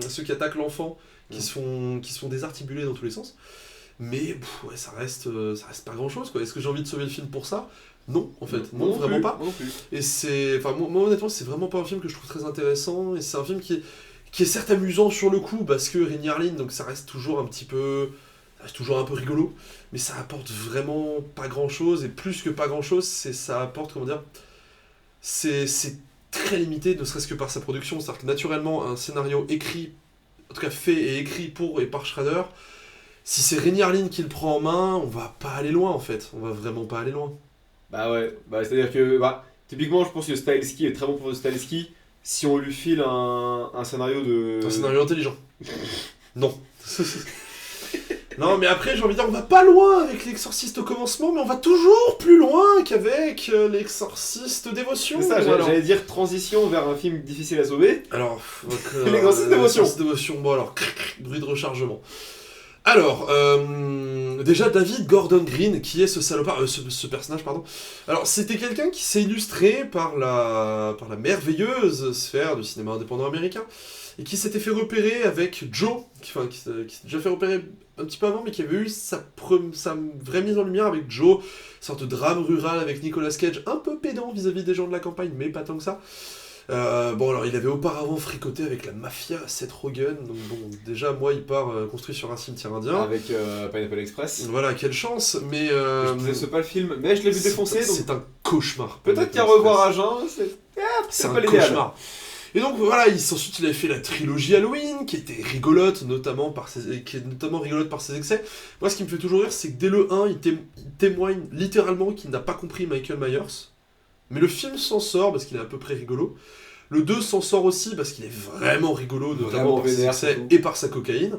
ceux qui attaquent l'enfant, qui se font désarticuler dans tous les sens. Mais ouais, ça reste pas grand chose, quoi. Est-ce que j'ai envie de sauver le film pour ça ? Non, en fait, non, vraiment pas. Et moi honnêtement, c'est vraiment pas un film que je trouve très intéressant, et c'est un film qui est certes amusant sur le coup, parce que Renny Harlin, donc ça reste toujours un peu rigolo, mais ça apporte vraiment pas grand chose, et plus que pas grand chose, ça apporte, comment dire, c'est très limité, ne serait-ce que par sa production, c'est-à-dire que naturellement, un scénario écrit, en tout cas fait et écrit pour et par Schrader, si c'est Renny Harlin qui le prend en main, on va pas aller loin en fait, on va vraiment pas aller loin. Bah ouais, c'est-à-dire que, typiquement, je pense que Stahelski est très bon pour Stahelski si on lui file un scénario de... Un scénario intelligent. Non. Non, mais après, j'ai envie de dire, on va pas loin avec l'Exorciste au commencement, mais on va toujours plus loin qu'avec l'Exorciste Dévotion. C'est ça, voilà. J'allais dire transition vers un film difficile à sauver. Alors, l'Exorciste Dévotion. Bon alors, bruit de rechargement. Alors, déjà David Gordon Green, qui est ce salopard, ce personnage, pardon. Alors, c'était quelqu'un qui s'est illustré par la merveilleuse sphère du cinéma indépendant américain, et qui s'était fait repérer avec Joe, qui s'est déjà fait repérer un petit peu avant, mais qui avait eu sa vraie mise en lumière avec Joe, sorte de drame rural avec Nicolas Cage, un peu pédant vis-à-vis des gens de la campagne, mais pas tant que ça. Bon, alors il avait auparavant fricoté avec la mafia Seth Rogen, donc bon, déjà moi il part construit sur un cimetière indien. Avec Pineapple Express. Voilà, quelle chance, mais. Je ne sais pas le film, mais je l'ai vu défoncer. Donc... C'est un cauchemar. Peut-être qu'à revoir à Jean, c'est un cauchemar. Et donc voilà, ensuite il avait fait la trilogie Halloween, qui était rigolote, notamment par ses excès. Moi ce qui me fait toujours rire, c'est que dès le 1, il témoigne littéralement qu'il n'a pas compris Michael Myers. Mais le film s'en sort parce qu'il est à peu près rigolo. Le 2 s'en sort aussi parce qu'il est vraiment rigolo, notamment par ses excès et par sa cocaïne.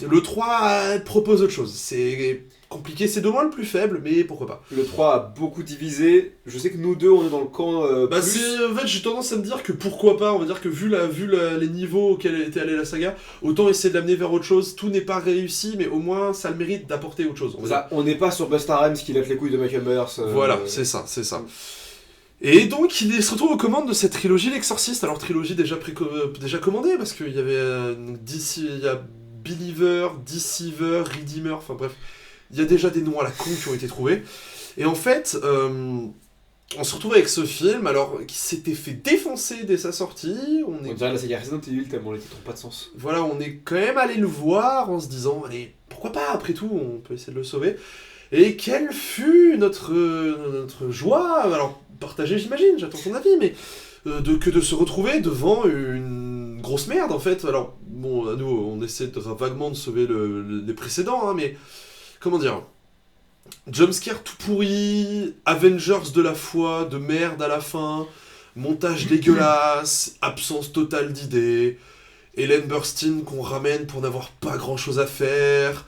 Le 3 propose autre chose. C'est compliqué, c'est de loin le plus faible, mais pourquoi pas. Le 3 a beaucoup divisé. Je sais que nous deux, on est dans le camp en fait, j'ai tendance à me dire que pourquoi pas. On va dire que vu les niveaux auxquels était allée la saga, autant essayer de l'amener vers autre chose. Tout n'est pas réussi, mais au moins ça a le mérite d'apporter autre chose. On n'est pas sur Busta Rhymes qui lève les couilles de Michael Myers. Voilà, c'est ça. Et donc, il se retrouve aux commandes de cette trilogie L'Exorciste. Alors, trilogie déjà commandée, parce qu'il y avait il y a Believer, Deceiver, Redeemer, enfin bref, il y a déjà des noms à la con qui ont été trouvés. Et en fait, on se retrouve avec ce film, alors, qui s'était fait défoncer dès sa sortie. On dirait la saga Resident Evil, tellement les titres n'ont pas de sens. Voilà, on est quand même allé le voir en se disant, allez, pourquoi pas, après tout, on peut essayer de le sauver. Et quelle fut notre joie, alors partagée j'imagine, j'attends ton avis, mais que de se retrouver devant une grosse merde en fait. Alors bon, à nous on essaie vaguement de sauver les précédents, hein, mais comment dire, jumpscare tout pourri, Avengers de la foi, de merde à la fin, montage dégueulasse, absence totale d'idées, Ellen Burstyn qu'on ramène pour n'avoir pas grand chose à faire...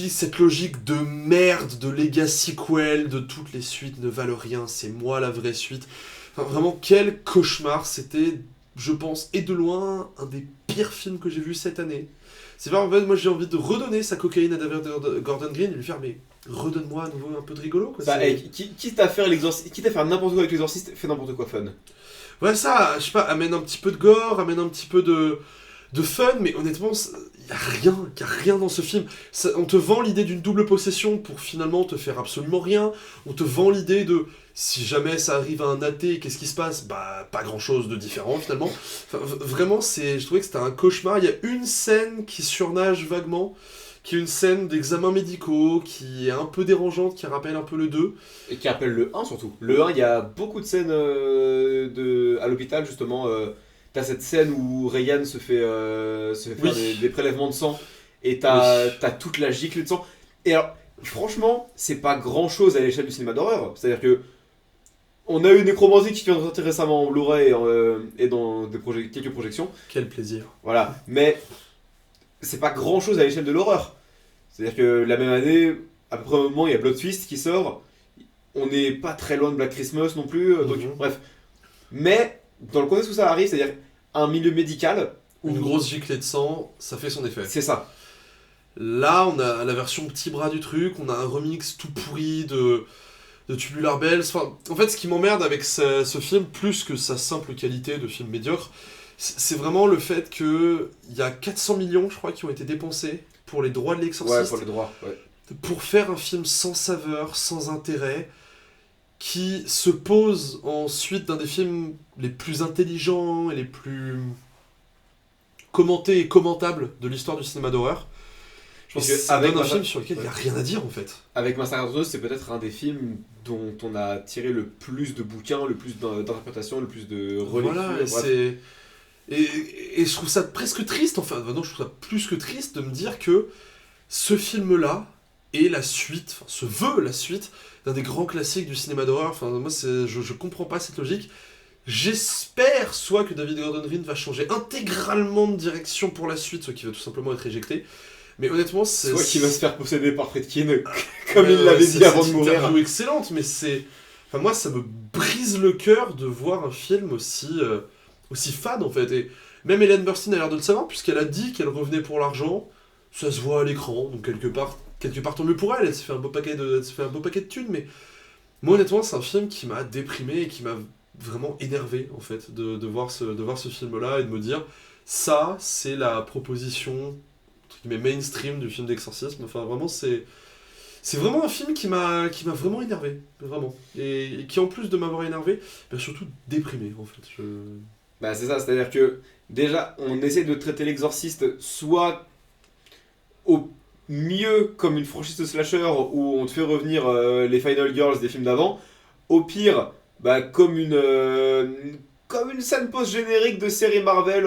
cette logique de merde, de legacy sequel, de toutes les suites ne valent rien, c'est moi la vraie suite. Enfin, vraiment, quel cauchemar, c'était, je pense, et de loin, un des pires films que j'ai vu cette année. C'est vrai, en fait, moi j'ai envie de redonner sa cocaïne à David Gordon Green et lui faire, mais redonne-moi à nouveau un peu de rigolo, quoi. Quitte à faire n'importe quoi avec l'exorciste, fais n'importe quoi fun. Ouais, ça, je sais pas, amène un petit peu de gore, amène un petit peu de fun, mais honnêtement, y a rien dans ce film. On te vend l'idée d'une double possession pour finalement te faire absolument rien. On te vend l'idée de si jamais ça arrive à un athée, qu'est-ce qui se passe? Bah, pas grand chose de différent finalement. Enfin, vraiment, je trouvais que c'était un cauchemar. Il y a une scène qui surnage vaguement, qui est une scène d'examens médicaux, qui est un peu dérangeante, qui rappelle un peu le 2. Et qui rappelle le 1 surtout. Le 1, il y a beaucoup de scènes à l'hôpital, justement. T'as cette scène où Reagan se fait faire Oui. des prélèvements de sang, et t'as toute la giclée de sang. Et alors, franchement, c'est pas grand chose à l'échelle du cinéma d'horreur. C'est-à-dire que on a eu Necromantic qui vient de sortir récemment en Blu-ray et dans quelques projections. Quel plaisir. Voilà. Mais c'est pas grand chose à l'échelle de l'horreur. C'est-à-dire que la même année, à peu près au moment, il y a Blood Twist qui sort. On n'est pas très loin de Black Christmas non plus. Donc, bref. Mais, dans le contexte où ça arrive, c'est-à-dire un milieu médical. Une grosse giclée de sang, ça fait son effet. C'est ça. Là, on a la version petit bras du truc, on a un remix tout pourri de Tubular Bells. Enfin, en fait, ce qui m'emmerde avec ce film, plus que sa simple qualité de film médiocre, c'est vraiment le fait qu'il y a 400 millions, je crois, qui ont été dépensés pour les droits de l'Exorciste. Ouais, pour les droits, ouais. Pour faire un film sans saveur, sans intérêt, qui se pose ensuite d'un des films les plus intelligents et les plus commentés et commentables de l'histoire du cinéma d'horreur. Je pense que ça donne un film sur lequel il n'y a rien à dire en fait. Avec Massacre c'est peut-être un des films dont on a tiré le plus de bouquins, le plus d'interprétations, le plus de relectures. Voilà, et je trouve ça presque triste, enfin non, je trouve ça plus que triste de me dire que ce film-là est la suite, enfin se veut la suite d'un des grands classiques du cinéma d'horreur. Enfin moi je comprends pas cette logique. J'espère soit que David Gordon Green va changer intégralement de direction pour la suite, soit qu'il va tout simplement être éjecté. Mais honnêtement, c'est... Soit qu'il va se faire posséder par Friedkin, comme il l'avait dit avant de mourir. C'est une interview excellente, mais c'est... Enfin, moi, ça me brise le cœur de voir un film aussi fade, en fait. Et même Ellen Burstyn a l'air de le savoir, puisqu'elle a dit qu'elle revenait pour l'argent. Ça se voit à l'écran, donc quelque part tant mieux pour elle. Elle s'est fait un beau paquet de thunes, mais... Moi, honnêtement, c'est un film qui m'a déprimé et qui m'a vraiment énervé, en fait, de voir ce film-là et de me dire... Ça, c'est la proposition... mais mainstream du film d'exorcisme. Enfin, vraiment, c'est vraiment un film qui m'a vraiment énervé, vraiment. Et qui, en plus de m'avoir énervé, bah, surtout déprimé, en fait. Bah, c'est ça, c'est-à-dire que, déjà, on essaie de traiter l'exorciste soit au mieux comme une franchise de slasher où on te fait revenir les Final Girls des films d'avant, au pire, bah, comme une scène post-générique de série Marvel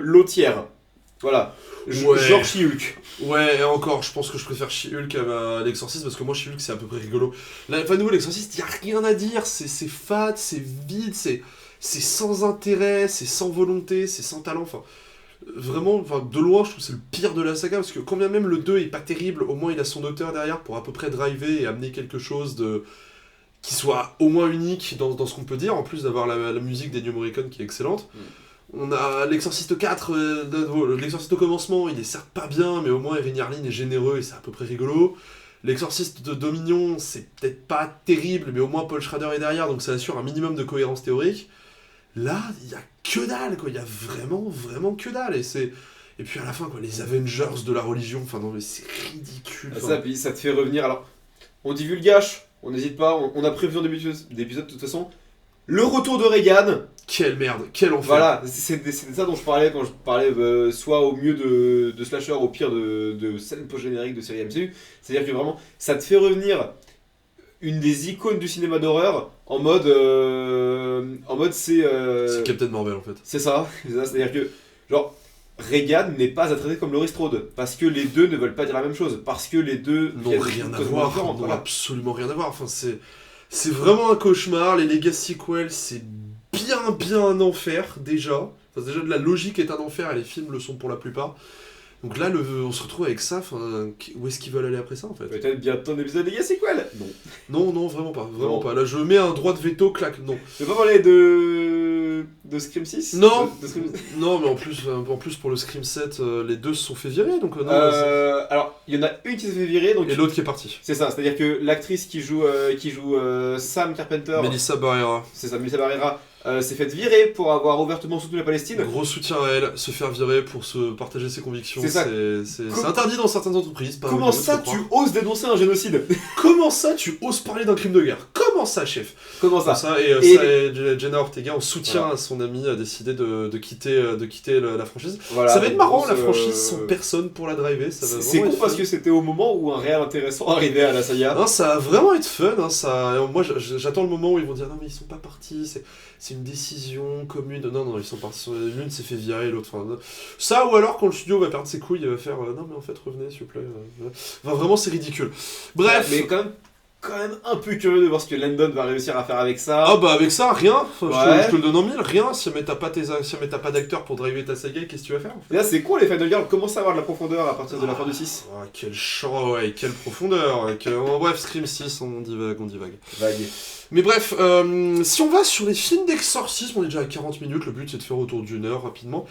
lotière. Voilà. Ouais. Genre She-Hulk. Ouais, et encore, je pense que je préfère She-Hulk à l'Exorciste, parce que moi, She-Hulk, c'est à peu près rigolo. Là, enfin, nouveau, l'Exorciste, y a rien à dire, c'est fade, c'est vide, c'est sans intérêt, c'est sans volonté, c'est sans talent, enfin... Vraiment, enfin, de loin, je trouve que c'est le pire de la saga, parce que quand bien même le 2 est pas terrible, au moins il a son auteur derrière pour à peu près driver et amener quelque chose qui soit au moins unique dans ce qu'on peut dire, en plus d'avoir la musique d'Ennio Morricone qui est excellente. On a l'Exorciste 4, l'Exorciste au commencement, il est certes pas bien, mais au moins Erin Yarlin est généreux et c'est à peu près rigolo. L'Exorciste de Dominion, c'est peut-être pas terrible, mais au moins Paul Schrader est derrière, donc ça assure un minimum de cohérence théorique. Là, il y a que dalle, quoi. Il y a vraiment, vraiment que dalle. Et puis à la fin, quoi, les Avengers de la religion, enfin non mais c'est ridicule. Ça, puis ça te fait revenir, alors, on divulgage, on n'hésite pas, on a prévu en début d'épisode de toute façon, le retour de Reagan. Quelle merde, quel enfer. Voilà, c'est de ça dont je parlais quand je parlais soit au mieux de slasher, au pire de scène post-générique de série MCU. C'est-à-dire que vraiment, ça te fait revenir une des icônes du cinéma d'horreur en mode c'est... C'est Captain Marvel en fait. C'est ça, c'est-à-dire que, genre, Reagan n'est pas à traiter comme Laurie Strode, parce que les deux ne veulent pas dire la même chose, parce que les deux n'ont rien à voir, n'ont absolument rien à voir. Enfin, c'est vraiment un cauchemar. Les Legacy Sequels, c'est bien un enfer déjà. Enfin, déjà, la logique est un enfer et les films le sont pour la plupart. Donc là, on se retrouve avec ça. Enfin, où est-ce qu'ils veulent aller après ça en fait? Peut-être bientôt un épisode Legacy Sequel. Non, vraiment pas. Vraiment pas. Là, je mets un droit de veto, claque. Non. Tu veux pas parler de Scream 6? Non. Non, mais en plus pour le Scream 7, les deux se sont fait virer. Donc non. Alors, il y en a une qui s'est fait virer. Donc et l'autre qui est partie. C'est ça. C'est-à-dire que l'actrice qui joue Sam Carpenter. Melissa Barrera. C'est ça, Melissa Barrera. s'est fait virer pour avoir ouvertement soutenu la Palestine. Gros soutien à elle, se faire virer pour se partager ses convictions, C'est ça. c'est interdit dans certaines entreprises. Pas Comment ça tu oses dénoncer un génocide? Comment ça tu oses parler d'un crime de guerre? Comment ça, chef? Comment ça? Et Jenna Ortega, en soutien Voilà. à son ami, a décidé de quitter la franchise. Voilà, Ça va être marrant, donc, la franchise sans personne pour la driver. Ça va c'est vraiment con être parce fun. que c'était au moment où un réel intéressant arrivait à la saga. Non, ça va vraiment être fun. Moi, j'attends le moment où ils vont dire non, mais ils sont pas partis. C'est une décision commune. Non, ils sont partis. L'une s'est fait virer, l'autre. Enfin, ça, ou alors quand le studio va perdre ses couilles, il va faire non, mais en fait, revenez, s'il vous plaît. Enfin, vraiment, c'est ridicule. Bref. Mais quand même un peu curieux de voir ce que Landon va réussir à faire avec ça. Ah bah avec ça, rien. Ouais. Je te le donne en mille, rien. Si jamais t'as pas d'acteur pour driver ta saga, qu'est-ce que tu vas faire? Et là, c'est con, les Final Girls commencent à avoir de la profondeur à partir de la fin du 6. Ah, quel champ, ouais, quelle profondeur. Bref, Scream 6, on divague. Vague. Mais bref, si on va sur les films d'exorcisme, on est déjà à 40 minutes, le but c'est de faire autour d'une heure rapidement.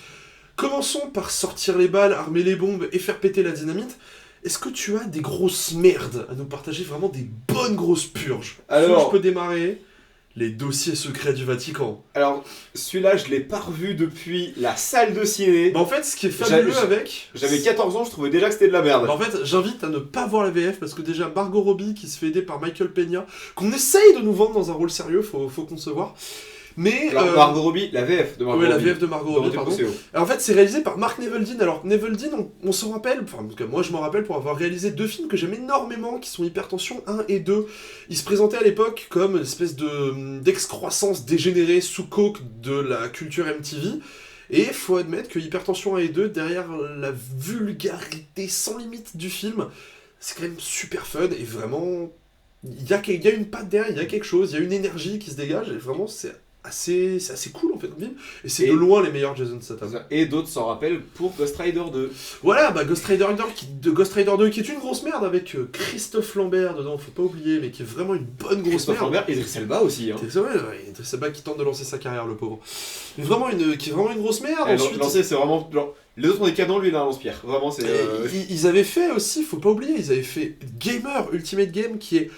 Commençons par sortir les balles, armer les bombes et faire péter la dynamite. Est-ce que tu as des grosses merdes à nous partager, vraiment des bonnes grosses purges? Alors, je peux démarrer les dossiers secrets du Vatican. Alors, celui-là, je l'ai pas revu depuis la salle de ciné. Bah en fait, ce qui est fabuleux avec... J'avais 14 ans, je trouvais déjà que c'était de la merde. Bah en fait, j'invite à ne pas voir la VF, parce que déjà, Margot Robbie, qui se fait aider par Michael Peña, qu'on essaye de nous vendre dans un rôle sérieux, faut concevoir. Mais... Alors, Margot Robbie, la VF de Margot ouais, Robbie. la VF de Margot Robbie, pardon. Alors, en fait, c'est réalisé par Mark Neveldine. Alors, Neveldine, on s'en rappelle, enfin, en tout cas, moi, je m'en rappelle pour avoir réalisé 2 films que j'aime énormément, qui sont Hypertension 1 et 2. Il se présentait à l'époque comme une espèce d'excroissance dégénérée sous coke de la culture MTV. Et faut admettre que Hypertension 1 et 2, derrière la vulgarité sans limite du film, c'est quand même super fun, et vraiment... Il y a une patte derrière, il y a quelque chose, il y a une énergie qui se dégage, et vraiment, c'est assez cool en fait comme film, et c'est de loin les meilleurs Jason Statham. Et d'autres s'en rappellent pour Ghost Rider 2. Voilà, bah Ghost Rider 2 qui est une grosse merde avec Christophe Lambert dedans, faut pas oublier, mais qui est vraiment une bonne grosse Christophe merde. Lambert et Idris Elba aussi. Hein. C'est vrai, Idris Elba qui tente de lancer sa carrière, le pauvre. Mais vraiment qui est vraiment une grosse merde. Ensuite, lancer, c'est vraiment genre, les autres ont des canons, lui il a un lance-pierre. Vraiment, c'est. Ils avaient fait aussi, faut pas oublier, ils avaient fait Gamer Ultimate Game qui est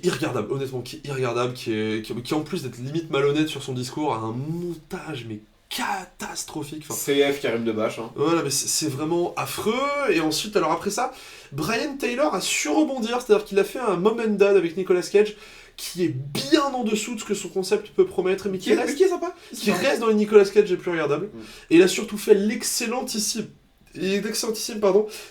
irregardable, honnêtement, qui est en plus d'être limite malhonnête sur son discours, a un montage mais catastrophique. Enfin, CF Karim Debache. Hein. Voilà, mais c'est vraiment affreux. Et ensuite, alors après ça, Brian Taylor a su rebondir, c'est-à-dire qu'il a fait un Mom and Dad avec Nicolas Cage qui est bien en dessous de ce que son concept peut promettre, mais qui reste sympa. Qui reste dans les Nicolas Cage les plus regardables. Et il a surtout fait l'excellentissime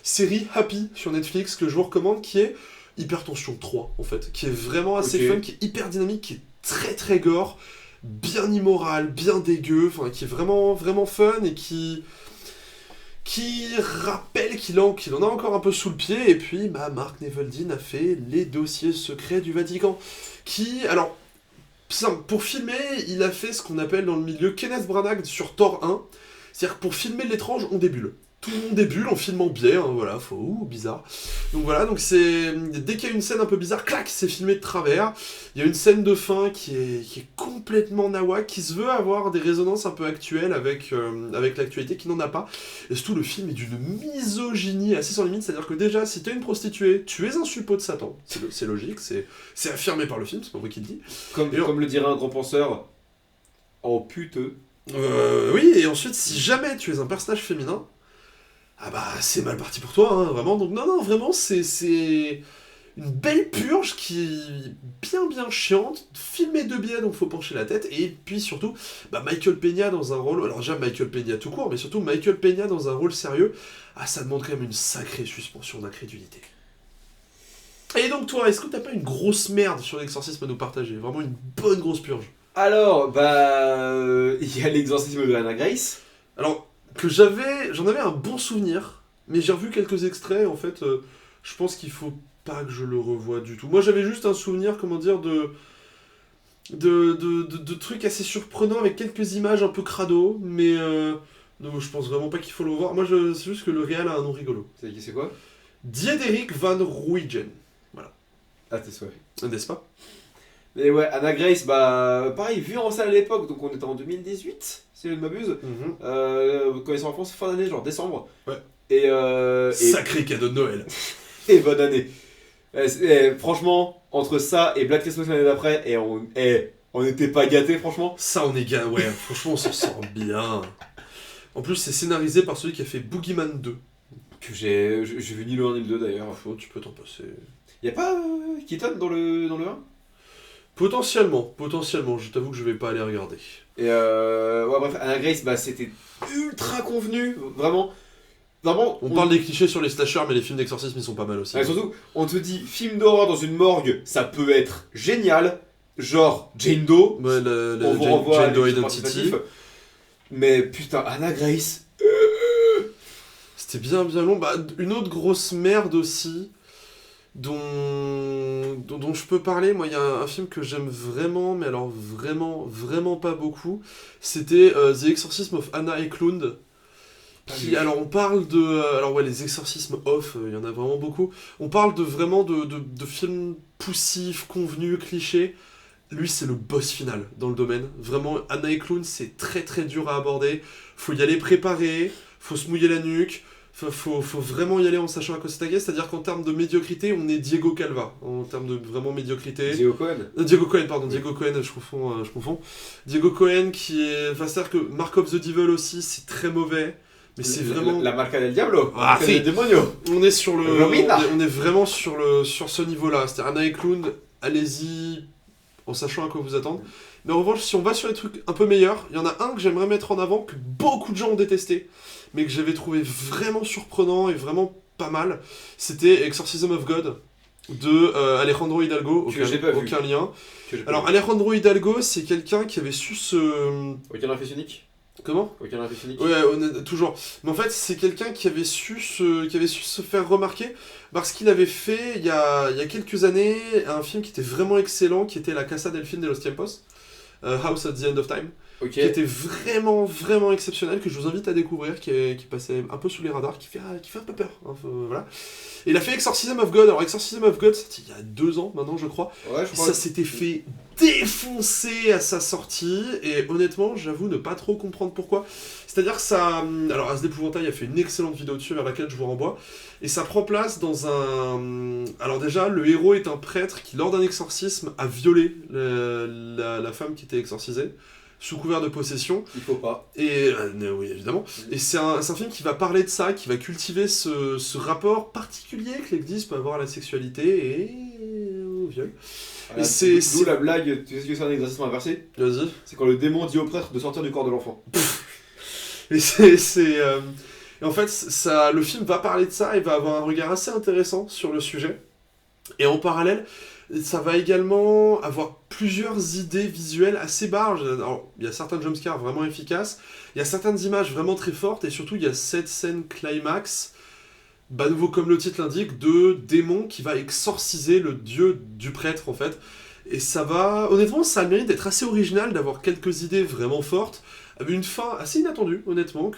série Happy sur Netflix que je vous recommande, qui est Hypertension 3 en fait, qui est vraiment assez fun, qui est hyper dynamique, qui est très très gore, bien immoral, bien dégueu, enfin qui est vraiment vraiment fun et qui rappelle qu'il en a encore un peu sous le pied. Et puis bah, Mark Neveldine a fait les dossiers secrets du Vatican, qui, alors pour filmer, il a fait ce qu'on appelle dans le milieu Kenneth Branagh sur Thor 1, c'est-à-dire que pour filmer l'étrange, on débule. Tout le monde débule en filmant bien, hein, voilà, bizarre. Donc voilà, dès qu'il y a une scène un peu bizarre, clac, c'est filmé de travers. Il y a une scène de fin qui est complètement nawak, qui se veut avoir des résonances un peu actuelles avec l'actualité, qui n'en a pas. Et surtout, le film est d'une misogynie assez sans limite, c'est-à-dire que déjà, si t'es une prostituée, tu es un suppôt de Satan. C'est logique, c'est affirmé par le film, c'est pas moi qui le dis. Comme le dirait un grand penseur, en puteux. Oui, et ensuite, si jamais tu es un personnage féminin, ah bah c'est mal parti pour toi, hein, vraiment. Donc non, vraiment, c'est une belle purge qui est bien chiante, filmée de bien, donc faut pencher la tête. Et puis surtout, bah Michael Peña dans un rôle, alors déjà Michael Peña tout court, mais surtout Michael Peña dans un rôle sérieux, ça demande quand même une sacrée suspension d'incrédulité. Et donc toi, est-ce que t'as pas une grosse merde sur l'exorcisme à nous partager? Vraiment une bonne grosse purge? Alors, il y a l'exorcisme de Anna Grace. Alors, j'en avais un bon souvenir, mais j'ai revu quelques extraits, en fait, je pense qu'il faut pas que je le revoie du tout. Moi, j'avais juste un souvenir, de trucs assez surprenants, avec quelques images un peu crado, mais non, je pense vraiment pas qu'il faut le revoir. Moi, c'est juste que le réal a un nom rigolo. C'est quoi? Diederik van Ruijgen. Voilà. Ah, t'es souhaité. N'est-ce pas? Et ouais, Anna Grace, pareil, vu en salle à l'époque, donc on était en 2018, si je ne m'abuse. Quand ils sont en France, fin d'année, genre décembre. Ouais. Et Sacré cadeau de Noël. Et bonne année. Franchement, entre ça et Black Christmas l'année d'après, on On n'était pas gâtés, franchement. Ça, on est gars, ouais, franchement, on s'en sort bien. En plus, c'est scénarisé par celui qui a fait Boogeyman 2. Que j'ai vu ni le 1 ni le 2 d'ailleurs. Franchement, tu peux t'en passer. Y'a pas Keaton dans le 1? Potentiellement, je t'avoue que je vais pas aller regarder. Et ouais, bref, Anna Grace, bah c'était ultra convenu, vraiment. Vraiment, On parle des clichés sur les slashers, mais les films d'exorcisme ils sont pas mal aussi. Ouais, surtout, on te dit film d'horreur dans une morgue, ça peut être génial, genre Jane Doe, Ouais, on vous renvoie Jane Doe à Identity. Mais putain, Anna Grace. C'était bien long. Bah, une autre grosse merde aussi, dont je peux parler, moi il y a un film que j'aime vraiment, mais alors vraiment pas beaucoup, c'était The Exorcism of Anna Eklund. Alors on parle de... alors ouais, les exorcismes off, il y en a vraiment beaucoup. On parle vraiment de films poussifs, convenus, clichés. Lui, c'est le boss final dans le domaine. Vraiment, Anna Eklund, c'est très dur à aborder. Faut y aller préparé, faut se mouiller la nuque, faut vraiment y aller en sachant à quoi s'attaquer. C'est-à-dire qu'en termes de médiocrité, on est Diego Calva. En termes de vraiment médiocrité. Diego Cohen. Diego Cohen, pardon, Diego Cohen, je confonds. Diego Cohen qui est... Enfin, c'est-à-dire que Mark of the Devil aussi, c'est très mauvais. Mais c'est vraiment... La marca del diablo, ah, la marca del demonio. On est sur le... Romina. On est vraiment sur ce niveau-là. C'est-à-dire Anna Eklund, allez-y en sachant à quoi vous attendre. Mais en revanche, si on va sur les trucs un peu meilleurs, il y en a un que j'aimerais mettre en avant, que beaucoup de gens ont détesté, mais que j'avais trouvé vraiment surprenant et vraiment pas mal. C'était Exorcism of God de Alejandro Hidalgo. Aucun lien. Alors Alejandro Hidalgo, c'est quelqu'un qui avait su se... Aucun effet unique. Comment ? Aucun effet unique. Ouais, toujours. Mais en fait, c'est quelqu'un qui avait su se faire remarquer parce qu'il avait fait, il y a quelques années, un film qui était vraiment excellent, qui était La Casa del Fin de los Tiempos, House at the End of Time, qui était vraiment exceptionnel, que je vous invite à découvrir, qui passait un peu sous les radars, qui fait un peu peur. Hein, voilà. Et il a fait Exorcism of God. Alors Exorcism of God, c'était il y a 2 ans maintenant, je crois. Ouais, je crois. Ça s'était fait défoncer à sa sortie, et honnêtement, j'avoue ne pas trop comprendre pourquoi. C'est-à-dire que ça... Alors, As d'Épouvantail a fait une excellente vidéo dessus, vers laquelle je vous renvoie, et ça prend place dans un... Alors déjà, le héros est un prêtre qui, lors d'un exorcisme, a violé la femme qui était exorcisée, sous couvert de possession. Il faut pas. Et oui, évidemment. Et c'est un film qui va parler de ça, qui va cultiver ce rapport particulier que l'Église peut avoir à la sexualité et au viol. Et c'est d'où la blague, tu sais ce que c'est un exorcisme inversé ? Vas-y. C'est quand le démon dit au prêtre de sortir du corps de l'enfant. Et et en fait, le film va parler de ça et va avoir un regard assez intéressant sur le sujet. Et en parallèle, ça va également avoir plusieurs idées visuelles assez barges. Alors, il y a certains jumpscares vraiment efficaces, il y a certaines images vraiment très fortes, et surtout, il y a cette scène climax, bah nouveau comme le titre l'indique, de démon qui va exorciser le dieu du prêtre, en fait. Et ça va... Honnêtement, ça a le mérite d'être assez original, d'avoir quelques idées vraiment fortes, avec une fin assez inattendue, honnêtement,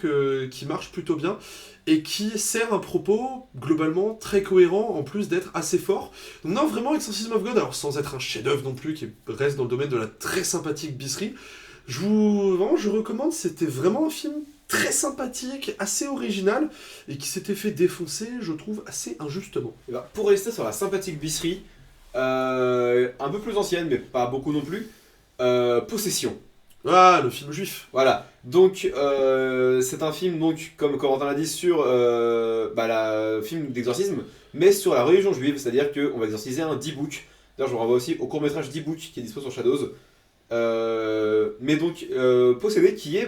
qui marche plutôt bien, et qui sert un propos globalement très cohérent, en plus d'être assez fort. Donc non, vraiment, Exorcism of God, alors sans être un chef-d'œuvre non plus, qui reste dans le domaine de la très sympathique bisserie, je recommande, c'était vraiment un film très sympathique, assez original, et qui s'était fait défoncer, je trouve, assez injustement. Et bah, pour rester sur la sympathique bisserie, un peu plus ancienne, mais pas beaucoup non plus, Possession. Ah, le film juif. Voilà, donc c'est un film, donc, comme Corentin l'a dit, sur film d'exorcisme, mais sur la religion juive, c'est-à-dire qu'on va exorciser un D-Book. D'ailleurs, je vous renvoie aussi au court-métrage D-Book qui est dispo sur Shadows. Mais donc, Possédé qui est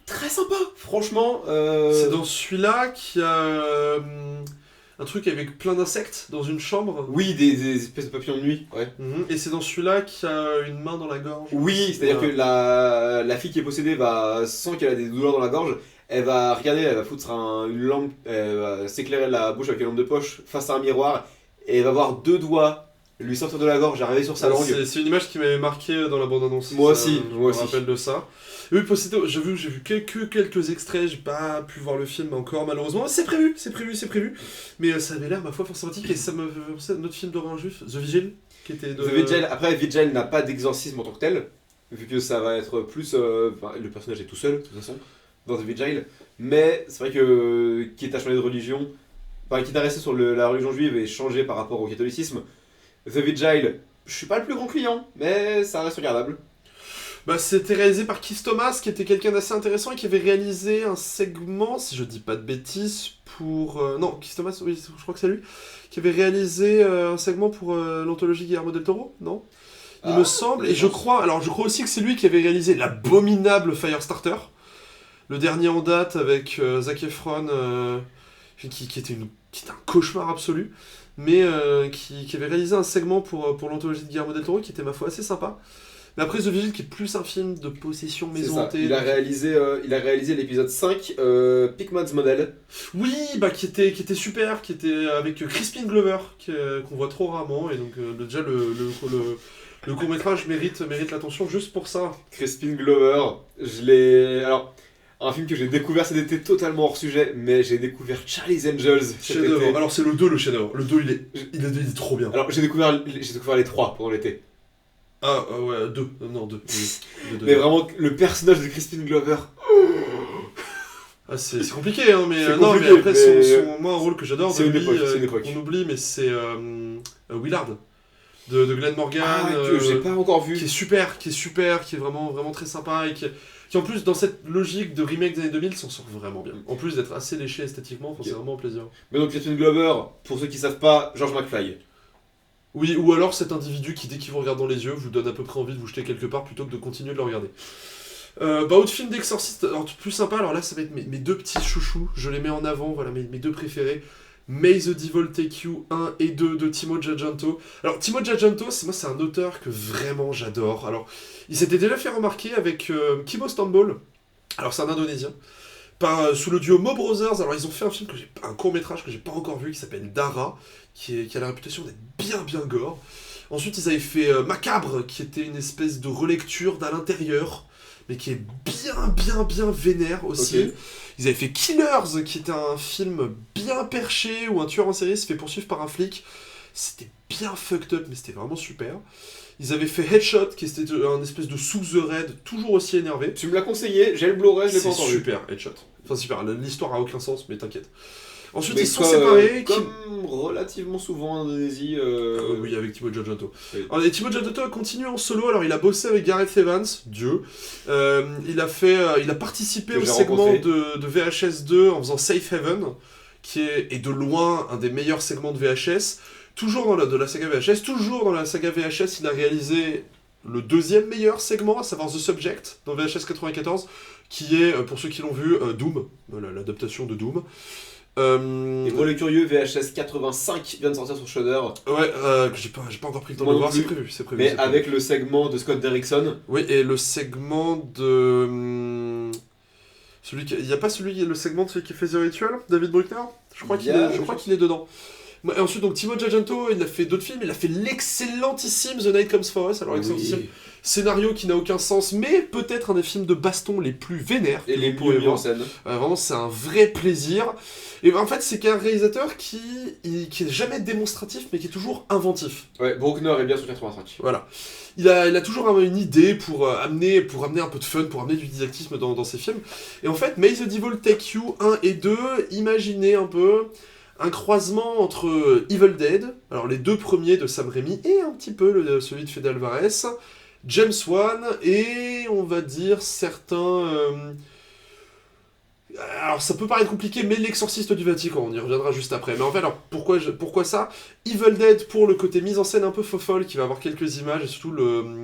très sympa, franchement. C'est dans celui-là qu'il y a un truc avec plein d'insectes dans une chambre. Oui, des espèces de papillons de nuit, ouais. Et c'est dans celui-là qu'il y a une main dans la gorge. Oui, c'est-à-dire que la fille qui est possédée sent qu'elle a des douleurs dans la gorge, elle va regarder, elle va foutre une lampe, elle va s'éclairer la bouche avec une lampe de poche face à un miroir, et elle va voir 2 doigts lui sortir de la gorge, arriver sur sa langue. C'est une image qui m'avait marqué dans la bande-annonce. Moi aussi, je me rappelle de ça. Et oui, Possédé, j'ai vu quelques extraits, j'ai pas pu voir le film encore malheureusement. C'est prévu. Mais ça avait l'air, ma foi, fort sympathique, et ça me fait penser à notre film d'horreur juif, The Vigil, qui était de... The Vigil, après Vigil n'a pas d'exorcisme en tant que tel, vu que ça va être plus... le personnage est tout seul, de toute façon, dans The Vigil, mais c'est vrai que quitte à changer de religion, quitte à rester sur la religion juive et changer par rapport au catholicisme, The Vigil, je suis pas le plus grand client, mais ça reste regardable. Bah, c'était réalisé par Keith Thomas, qui était quelqu'un d'assez intéressant et qui avait réalisé un segment, si je dis pas de bêtises, pour... non, Keith Thomas, oui, je crois que c'est lui, qui avait réalisé un segment pour l'anthologie Guillermo del Toro, non? Il me semble, et je crois aussi que c'est lui qui avait réalisé l'abominable Firestarter, le dernier en date avec Zac Efron, qui était un cauchemar absolu, mais qui avait réalisé un segment pour l'anthologie de Guillermo del Toro qui était, ma foi, assez sympa. Mais après, The Vigil, qui est plus un film de possession maison hantée. Il a réalisé l'épisode 5, Pickman's Model. Oui, bah qui était super, qui était avec Crispin Glover, qu'on voit trop rarement, et donc déjà le court-métrage mérite l'attention juste pour ça. Crispin Glover, alors, un film que j'ai découvert cet été totalement hors sujet, mais j'ai découvert Charlie's Angels cet été. Alors c'est le 2 le chef-d'œuvre. Le 2 il est trop bien. Alors j'ai découvert les 3 pendant l'été. Ah ouais, 2. Non, 2. Mais vraiment, le personnage de Crispin Glover... Ah, c'est compliqué, hein, mais, non, mais après, moi, un rôle que j'adore, c'est une époque. On oublie, mais c'est Willard, de Glenn Morgan, que j'ai pas encore vu. Qui est super, qui est vraiment, vraiment très sympa, et qui en plus, dans cette logique de remake des années 2000, s'en sort vraiment bien. En plus d'être assez léché esthétiquement, c'est vraiment un plaisir. Mais donc, Crispin Glover, pour ceux qui savent pas, George McFly. Oui, ou alors cet individu qui, dès qu'il vous regarde dans les yeux, vous donne à peu près envie de vous jeter quelque part plutôt que de continuer de le regarder. Autre film d'exorciste, alors plus sympa, alors là ça va être mes deux petits chouchous, je les mets en avant, voilà mes deux préférés. May the Devil Take You 1 et 2 de Timo Giajanto. Alors Timo Giajanto, c'est un auteur que vraiment j'adore. Alors il s'était déjà fait remarquer avec Kimo Stambol, alors c'est un Indonésien, sous le duo Mo Brothers. Alors ils ont fait un court-métrage que j'ai pas encore vu qui s'appelle Dara, qui a la réputation d'être bien gore. Ensuite ils avaient fait Macabre, qui était une espèce de relecture d'à l'intérieur, mais qui est bien vénère aussi. Okay. Ils avaient fait Killers, qui était un film bien perché, où un tueur en série se fait poursuivre par un flic. C'était bien fucked up, mais c'était vraiment super. Ils avaient fait Headshot, qui était un espèce de sous The Red, toujours aussi énervé. Tu me l'as conseillé, j'ai le Blu-ray, je l'ai pas entendu. C'est super, Headshot. Enfin super, l'histoire a aucun sens, mais t'inquiète. Ensuite, mais ils sont séparés. Comme relativement souvent en Indonésie. Oui, avec Timo Giajanto. Oui. Alors, et Timo Giajanto a continué en solo. Alors, il a bossé avec Gareth Evans, Dieu. Il a participé au segment de VHS 2 en faisant Safe Haven, qui est de loin un des meilleurs segments de VHS. Toujours de la saga VHS, toujours dans la saga VHS, il a réalisé le deuxième meilleur segment, à savoir The Subject, dans VHS 94, qui est, pour ceux qui l'ont vu, Doom, l'adaptation de Doom. Et pour les curieux, VHS 85 vient de sortir sur Shudder. Ouais, que j'ai pas encore pris le temps de le voir, c'est prévu. Mais avec le segment de Scott Derrickson. Oui, et le segment de... Il n'y a pas le segment de celui qui fait The Ritual, David Bruckner. Je crois qu'il est dedans. Et ensuite, donc, Timo Giajanto, il a fait d'autres films, il a fait l'excellentissime The Night Comes For Us, alors excellentissime scénario qui n'a aucun sens, mais peut-être un des films de baston les plus vénères et les mieux mis en scène. Vraiment, c'est un vrai plaisir. Et en fait, c'est qu'un réalisateur qui est jamais démonstratif, mais qui est toujours inventif. Ouais, Bruckner est bien sur 85. Voilà. Il a toujours une idée pour amener un peu de fun, pour amener du didactisme dans ses films. Et en fait, May the Devil Take You 1 et 2, imaginez un peu un croisement entre Evil Dead, alors les deux premiers de Sam Raimi, et un petit peu celui de Fede Alvarez, James Wan, et on va dire certains... Alors ça peut paraître compliqué, mais l'exorciste du Vatican, on y reviendra juste après. Mais en fait, alors pourquoi ça? Evil Dead pour le côté mise en scène un peu fofolle, qui va avoir quelques images, et surtout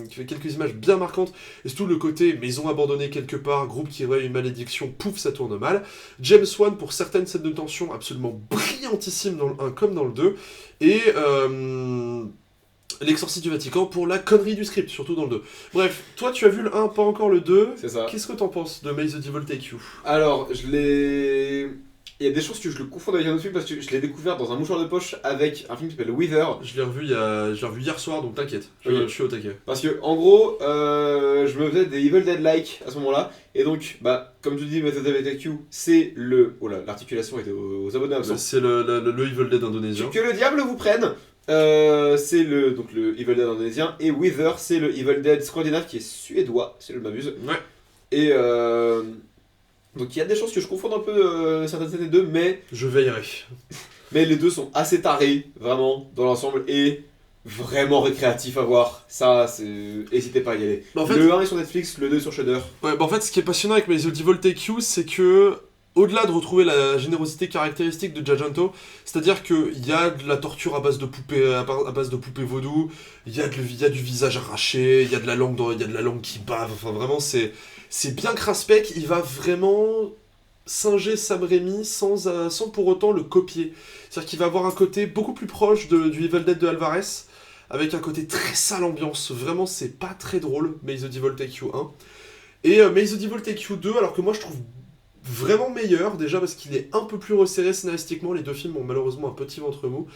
qui fait quelques images bien marquantes, et surtout le côté maison abandonnée quelque part, groupe qui aurait une malédiction, pouf, ça tourne mal. James Wan pour certaines scènes de tension absolument brillantissimes dans le 1 comme dans le 2, et... L'exorciste du Vatican pour la connerie du script, surtout dans le 2. Bref, toi tu as vu le 1, pas encore le 2. C'est ça. Qu'est-ce que t'en penses de May the Devil Take You? Alors, il y a des choses que je le confonds avec un autre film parce que je l'ai découvert dans un mouchoir de poche avec un film qui s'appelle Wither. Je l'ai revu hier soir, donc t'inquiète, je suis au taquet. Parce que, en gros, je me faisais des Evil Dead-like à ce moment-là. Et donc, comme tu dis, May the Devil Take You, c'est le... Oh là, l'articulation était aux abonables. C'est le Evil Dead indonésien. Que le diable vous prenne. C'est le Evil Dead indonésien, et Wither c'est le Evil Dead scandinave qui est suédois, si je ne m'abuse. Ouais. Et donc il y a des choses que je confonds un peu certaines scènes des deux, mais je veillerai. Mais les deux sont assez tarés, vraiment, dans l'ensemble, et vraiment récréatif à voir. Ça, n'hésitez pas à y aller. Bah, en fait, Le 1 est sur Netflix, le 2 est sur Shudder. ouais, bah en fait, ce qui est passionnant avec May the Devil Take You, c'est que, au-delà de retrouver la générosité caractéristique de Giacinto, c'est-à-dire qu'il y a de la torture à base de poupées, à base de poupées vaudou, il y a du visage arraché, il y a de la langue, il y a de la langue qui bave, enfin vraiment, c'est bien craspec, il va vraiment singer Sam Raimi sans pour autant le copier. C'est-à-dire qu'il va avoir un côté beaucoup plus proche du Evil Dead de Alvarez, avec un côté très sale ambiance, vraiment c'est pas très drôle, May the Devil Take You 1. Et May the Devil Take You 2, alors que moi je trouve vraiment meilleur, déjà parce qu'il est un peu plus resserré scénaristiquement, les deux films ont malheureusement un petit ventre mou.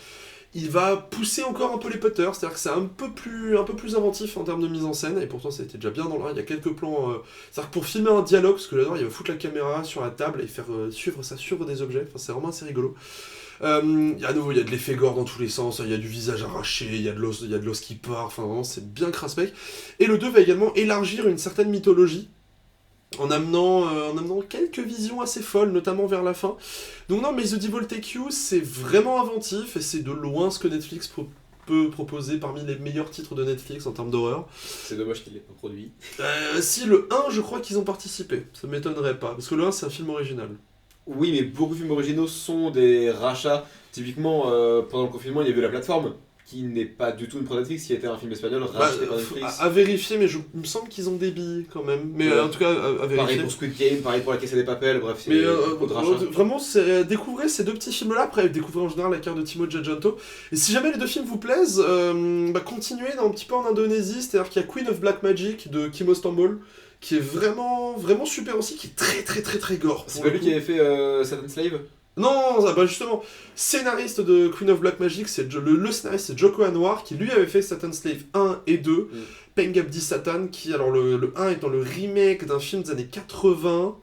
Il va pousser encore un peu les putters, c'est-à-dire que c'est un peu plus inventif en termes de mise en scène, et pourtant ça a été déjà bien dans le 1, il y a quelques plans... c'est-à-dire que pour filmer un dialogue, ce que j'adore, il va foutre la caméra sur la table et faire suivre des objets, enfin c'est vraiment assez rigolo. À nouveau, il y a de l'effet gore dans tous les sens, il y a du visage arraché, il y a de l'os qui part, enfin vraiment c'est bien crasse-bec. Et le 2 va également élargir une certaine mythologie, en amenant quelques visions assez folles, notamment vers la fin. Donc non, mais The Devil Take You, c'est vraiment inventif, et c'est de loin ce que Netflix peut proposer parmi les meilleurs titres de Netflix en termes d'horreur. C'est dommage qu'il l'ait pas produit. Si, le 1, je crois qu'ils ont participé, ça m'étonnerait pas, parce que le 1 c'est un film original. Oui, mais beaucoup de films originaux sont des rachats. Typiquement, pendant le confinement, il y avait La Plateforme, qui n'est pas du tout une pro Netflix, qui était un film espagnol racheté par Netflix. À vérifier, mais il me semble qu'ils ont des billes quand même. Mais en tout cas, à vérifier. Pareil pour Squid Game, pareil pour La Casa des Papel, bref, c'est beaucoup de rachats. Vraiment, découvrez ces deux petits films-là, après découvrez en général la carte de Timo Giacinto. Et si jamais les deux films vous plaisent, continuez un petit peu en Indonésie, c'est-à-dire qu'il y a Queen of Black Magic de Kim Ostambol, qui est vraiment, vraiment super aussi, qui est très très très très gore. C'est pas lui qui avait fait Satan Slave? Non, justement, scénariste de Queen of Black Magic, le scénariste c'est Joko Anwar, qui lui avait fait Satan's Slave 1 et 2, Pengabdi Satan, qui, alors le 1 étant le remake d'un film des années 80,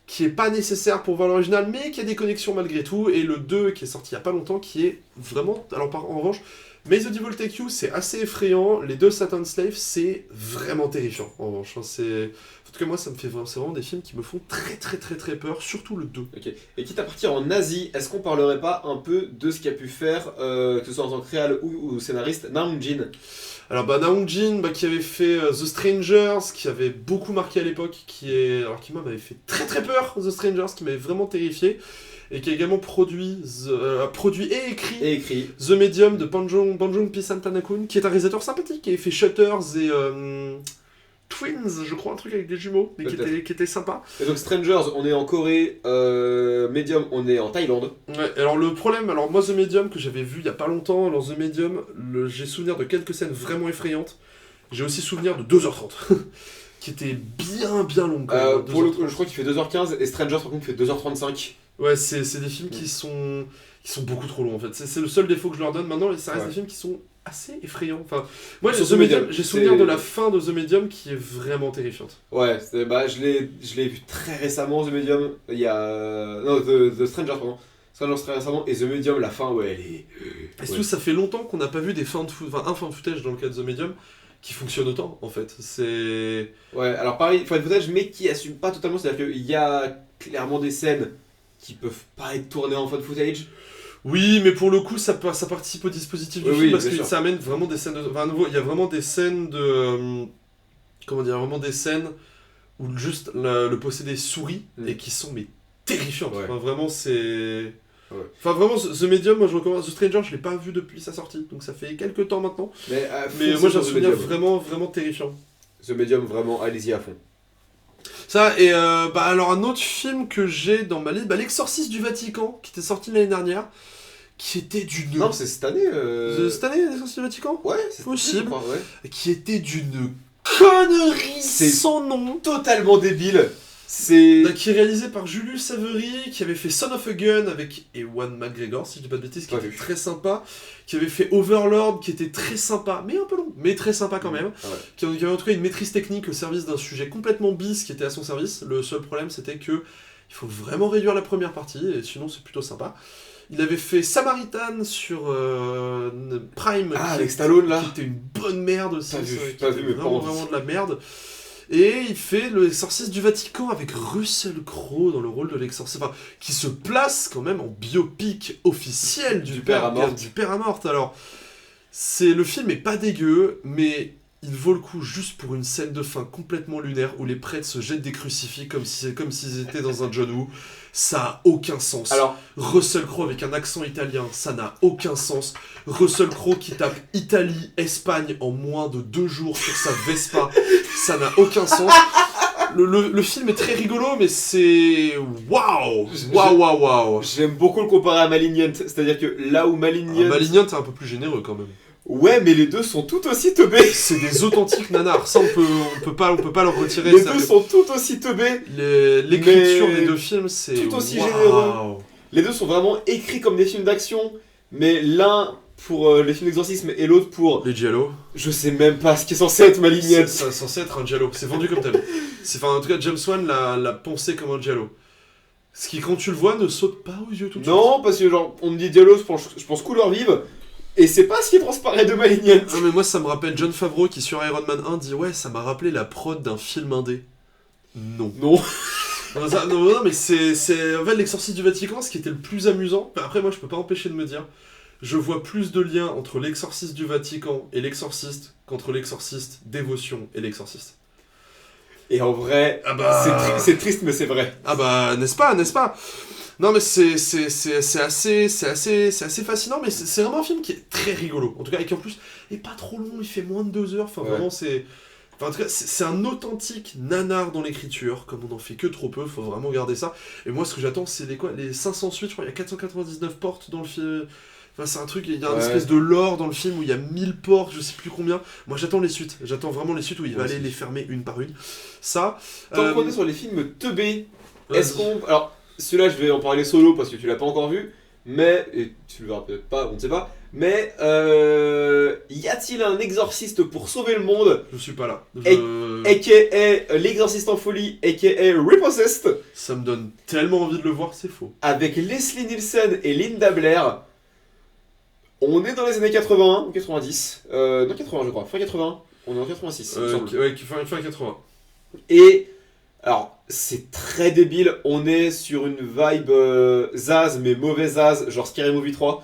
qui est pas nécessaire pour voir l'original, mais qui a des connexions malgré tout, et le 2 qui est sorti il y a pas longtemps, qui est vraiment, alors en revanche, May the Devil Take You, c'est assez effrayant, les deux Satan's Slave, c'est vraiment terrifiant, en revanche, En tout cas, moi, c'est vraiment des films qui me font très très très très peur, surtout le 2. Ok. Et quitte à partir en Asie, est-ce qu'on parlerait pas un peu de ce qu'a pu faire, que ce soit en tant que réal ou scénariste, Na Hong-jin? Alors, Na Hong-jin, qui avait fait The Strangers, qui avait beaucoup marqué à l'époque, qui m'avait fait très très peur, The Strangers, qui m'avait vraiment terrifié, et qui a également produit et écrit The Medium de Bong Joon-ho, qui est un réalisateur sympathique, qui avait fait Shutters et... Twins, je crois, un truc avec des jumeaux, mais qui était sympa. Et donc Strangers, on est en Corée, Medium, on est en Thaïlande. Ouais, alors le problème, moi The Medium, que j'avais vu il y a pas longtemps, alors The Medium, j'ai souvenir de quelques scènes vraiment effrayantes. J'ai aussi souvenir de 2h30, qui était bien long. Pour le coup, je crois qu'il fait 2h15, et Strangers, par contre, fait 2h35. Ouais, c'est des films qui sont beaucoup trop longs, en fait. C'est le seul défaut que je leur donne maintenant, et ça reste des films qui sont assez effrayant. Enfin, moi, The Medium, j'ai souvenir de la fin de The Medium qui est vraiment terrifiante. Ouais, je l'ai vu très récemment, The Medium. Il y a. Non, The Stranger, pardon. Stranger très récemment, et The Medium, la fin, ouais, elle est. Et surtout, ça fait longtemps qu'on n'a pas vu un fin de footage dans le cas de The Medium qui fonctionne autant, en fait. C'est. Ouais, alors pareil, fan footage, mais qui assume pas totalement. C'est-à-dire qu'il y a clairement des scènes qui peuvent pas être tournées en fan footage. Oui, mais pour le coup, ça participe au dispositif du film parce que ça amène vraiment des scènes de... Enfin, à nouveau, il y a vraiment des scènes de... comment dire, vraiment des scènes où juste le possédé sourit et qui sont terrifiantes. Ouais. Enfin, vraiment, c'est... Ouais. Enfin, vraiment, The Medium, moi je recommande. The Stranger, je l'ai pas vu depuis sa sortie, donc ça fait quelques temps maintenant. Mais moi j'ai un souvenir vraiment terrifiant. The Medium, vraiment, allez-y à fond. Ça, et alors un autre film que j'ai dans ma liste, L'Exorciste du Vatican, qui était sorti l'année dernière, qui était d'une... Non, c'est cette année Cette année, L'Exorciste du Vatican ? Ouais, c'est possible. Crois, ouais. Qui était d'une connerie sans nom. Totalement débile. Qui est réalisé par Julius Avery, qui avait fait Son of a Gun avec Ewan McGregor, si je dis pas de bêtises, qui était très sympa, qui avait fait Overlord, qui était très sympa, mais un peu long, mais très sympa quand même, qui avait en tout cas une maîtrise technique au service d'un sujet complètement bis qui était à son service. Le seul problème, c'était que il faut vraiment réduire la première partie, et sinon c'est plutôt sympa. Il avait fait Samaritan sur Prime, avec Stallone là, qui était une bonne merde aussi, vraiment de la merde. Et il fait l'Exorciste du Vatican avec Russell Crowe dans le rôle de l'exorciste, qui se place quand même en biopic officiel du père à Morte. Alors, Le film est pas dégueu, mais il vaut le coup juste pour une scène de fin complètement lunaire où les prêtres se jettent des crucifix comme s'ils étaient dans un John Woo. Ça a aucun sens. Alors, Russell Crowe avec un accent italien, ça n'a aucun sens. Russell Crowe qui tape Italie, Espagne en moins de 2 jours sur sa Vespa, ça n'a aucun sens. Le film est très rigolo, mais c'est... Waouh. j'aime beaucoup le comparer à Malignant, c'est-à-dire que là où Malignant... Malignant est un peu plus généreux quand même. Ouais, mais les deux sont tout aussi teubés. C'est des authentiques nanars, ça on peut pas leur retirer. Les ça. deux sont tout aussi teubés. L'écriture mais des deux films, c'est tout aussi waouh. généreux. Les deux sont vraiment écrits comme des films d'action, mais l'un pour les films d'exorcisme et l'autre pour... Les Giallo. Je sais même pas ce qui est censé être Malignant. C'est censé être un Giallo, c'est vendu comme tel. En tout cas, James Wan l'a pensé comme un Giallo. Ce qui, quand tu le vois, ne saute pas aux yeux tout de suite. Non, parce que genre, on me dit Diallo, je pense couleur vive, et c'est pas ce qui transparaît de Malignant. Non mais moi ça me rappelle Jon Favreau qui sur Iron Man 1 dit ouais ça m'a rappelé la prod d'un film indé. Non. Non. Non, mais c'est en fait l'exorciste du Vatican, ce qui était le plus amusant. Après moi je peux pas empêcher de me dire, je vois plus de liens entre l'exorciste du Vatican et l'exorciste qu'entre l'exorciste Dévotion et l'exorciste. Et en vrai, Ah bah... c'est triste mais c'est vrai. Ah bah n'est-ce pas. Non mais c'est assez fascinant, mais c'est vraiment un film qui est très rigolo. En tout cas, et qui en plus est pas trop long, il fait moins de 2 heures. Enfin Ouais. vraiment c'est... Enfin, en tout cas, c'est un authentique nanar dans l'écriture, comme on en fait que trop peu, faut vraiment garder ça. Et moi ce que j'attends c'est les 500 suites, je crois il y a 499 portes dans le film. Enfin, c'est un truc, il y a une Ouais. espèce de lore dans le film où il y a 1000 portes, je sais plus combien. Moi j'attends les suites, j'attends vraiment les suites où il va Moi aller aussi. les fermer une par une. Ça... Tant qu'on est sur les films teubés, vas-y. est-ce qu'on... Alors, celui-là je vais en parler solo parce que tu l'as pas encore vu, mais... Et tu le verras peut-être pas, on ne sait pas. Mais, y a-t-il un exorciste pour sauver le monde, Je suis pas là. a.k.a. l'exorciste en folie, a.k.a. Repossessed, Ça me donne tellement envie de le voir, c'est faux. avec Leslie Nielsen et Linda Blair. On est dans les années 81 ou 90, non 80 je crois, fin 80, on est en 86 il me semble. Ouais, fin 80. Et alors c'est très débile, on est sur une vibe Zaz mais mauvais Zaz, genre Scary Movie 3.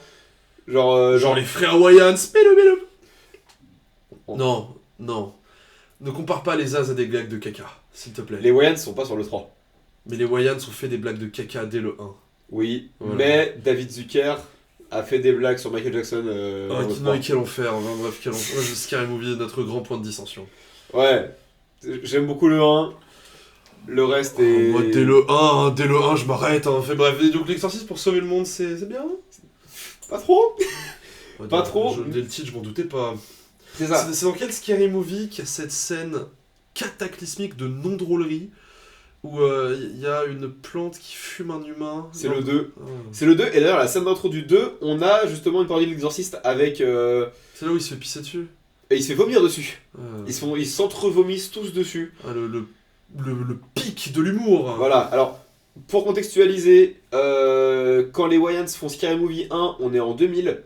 Genre les frères Wayans, pélo. Oh. Non. Ne compare pas les As à des blagues de caca, s'il te plaît. Les Wayans sont pas sur le 3. Mais les Wayans ont fait des blagues de caca dès le 1. Oui, Voilà. mais David Zucker a fait des blagues sur Michael Jackson dans le Non, 3. et quel enfer. Enfin, bref, quel enfer. Moi, Scary Movie est notre grand point de dissension. Ouais, j'aime beaucoup le 1. Le reste est... Moi, dès le 1, je m'arrête. Hein. Fait, bref, et donc l'exorcisme pour sauver le monde, c'est bien. Pas trop. Ouais, Pas trop. Dès le titre, je m'en doutais pas. C'est ça. C'est dans quel Scary Movie qu'il y a cette scène cataclysmique de non-drôlerie où il y a une plante qui fume un humain? C'est Non. le 2. Ah. C'est le 2, et d'ailleurs la scène d'intro du 2, on a justement une parodie de l'exorciste avec... C'est là où il se fait pisser dessus. Et il se fait vomir dessus. Ah. Ils s'entre-vomissent tous dessus. Ah, le pic de l'humour. Voilà, alors, pour contextualiser, quand les Wayans font Scary Movie 1, on est en 2000.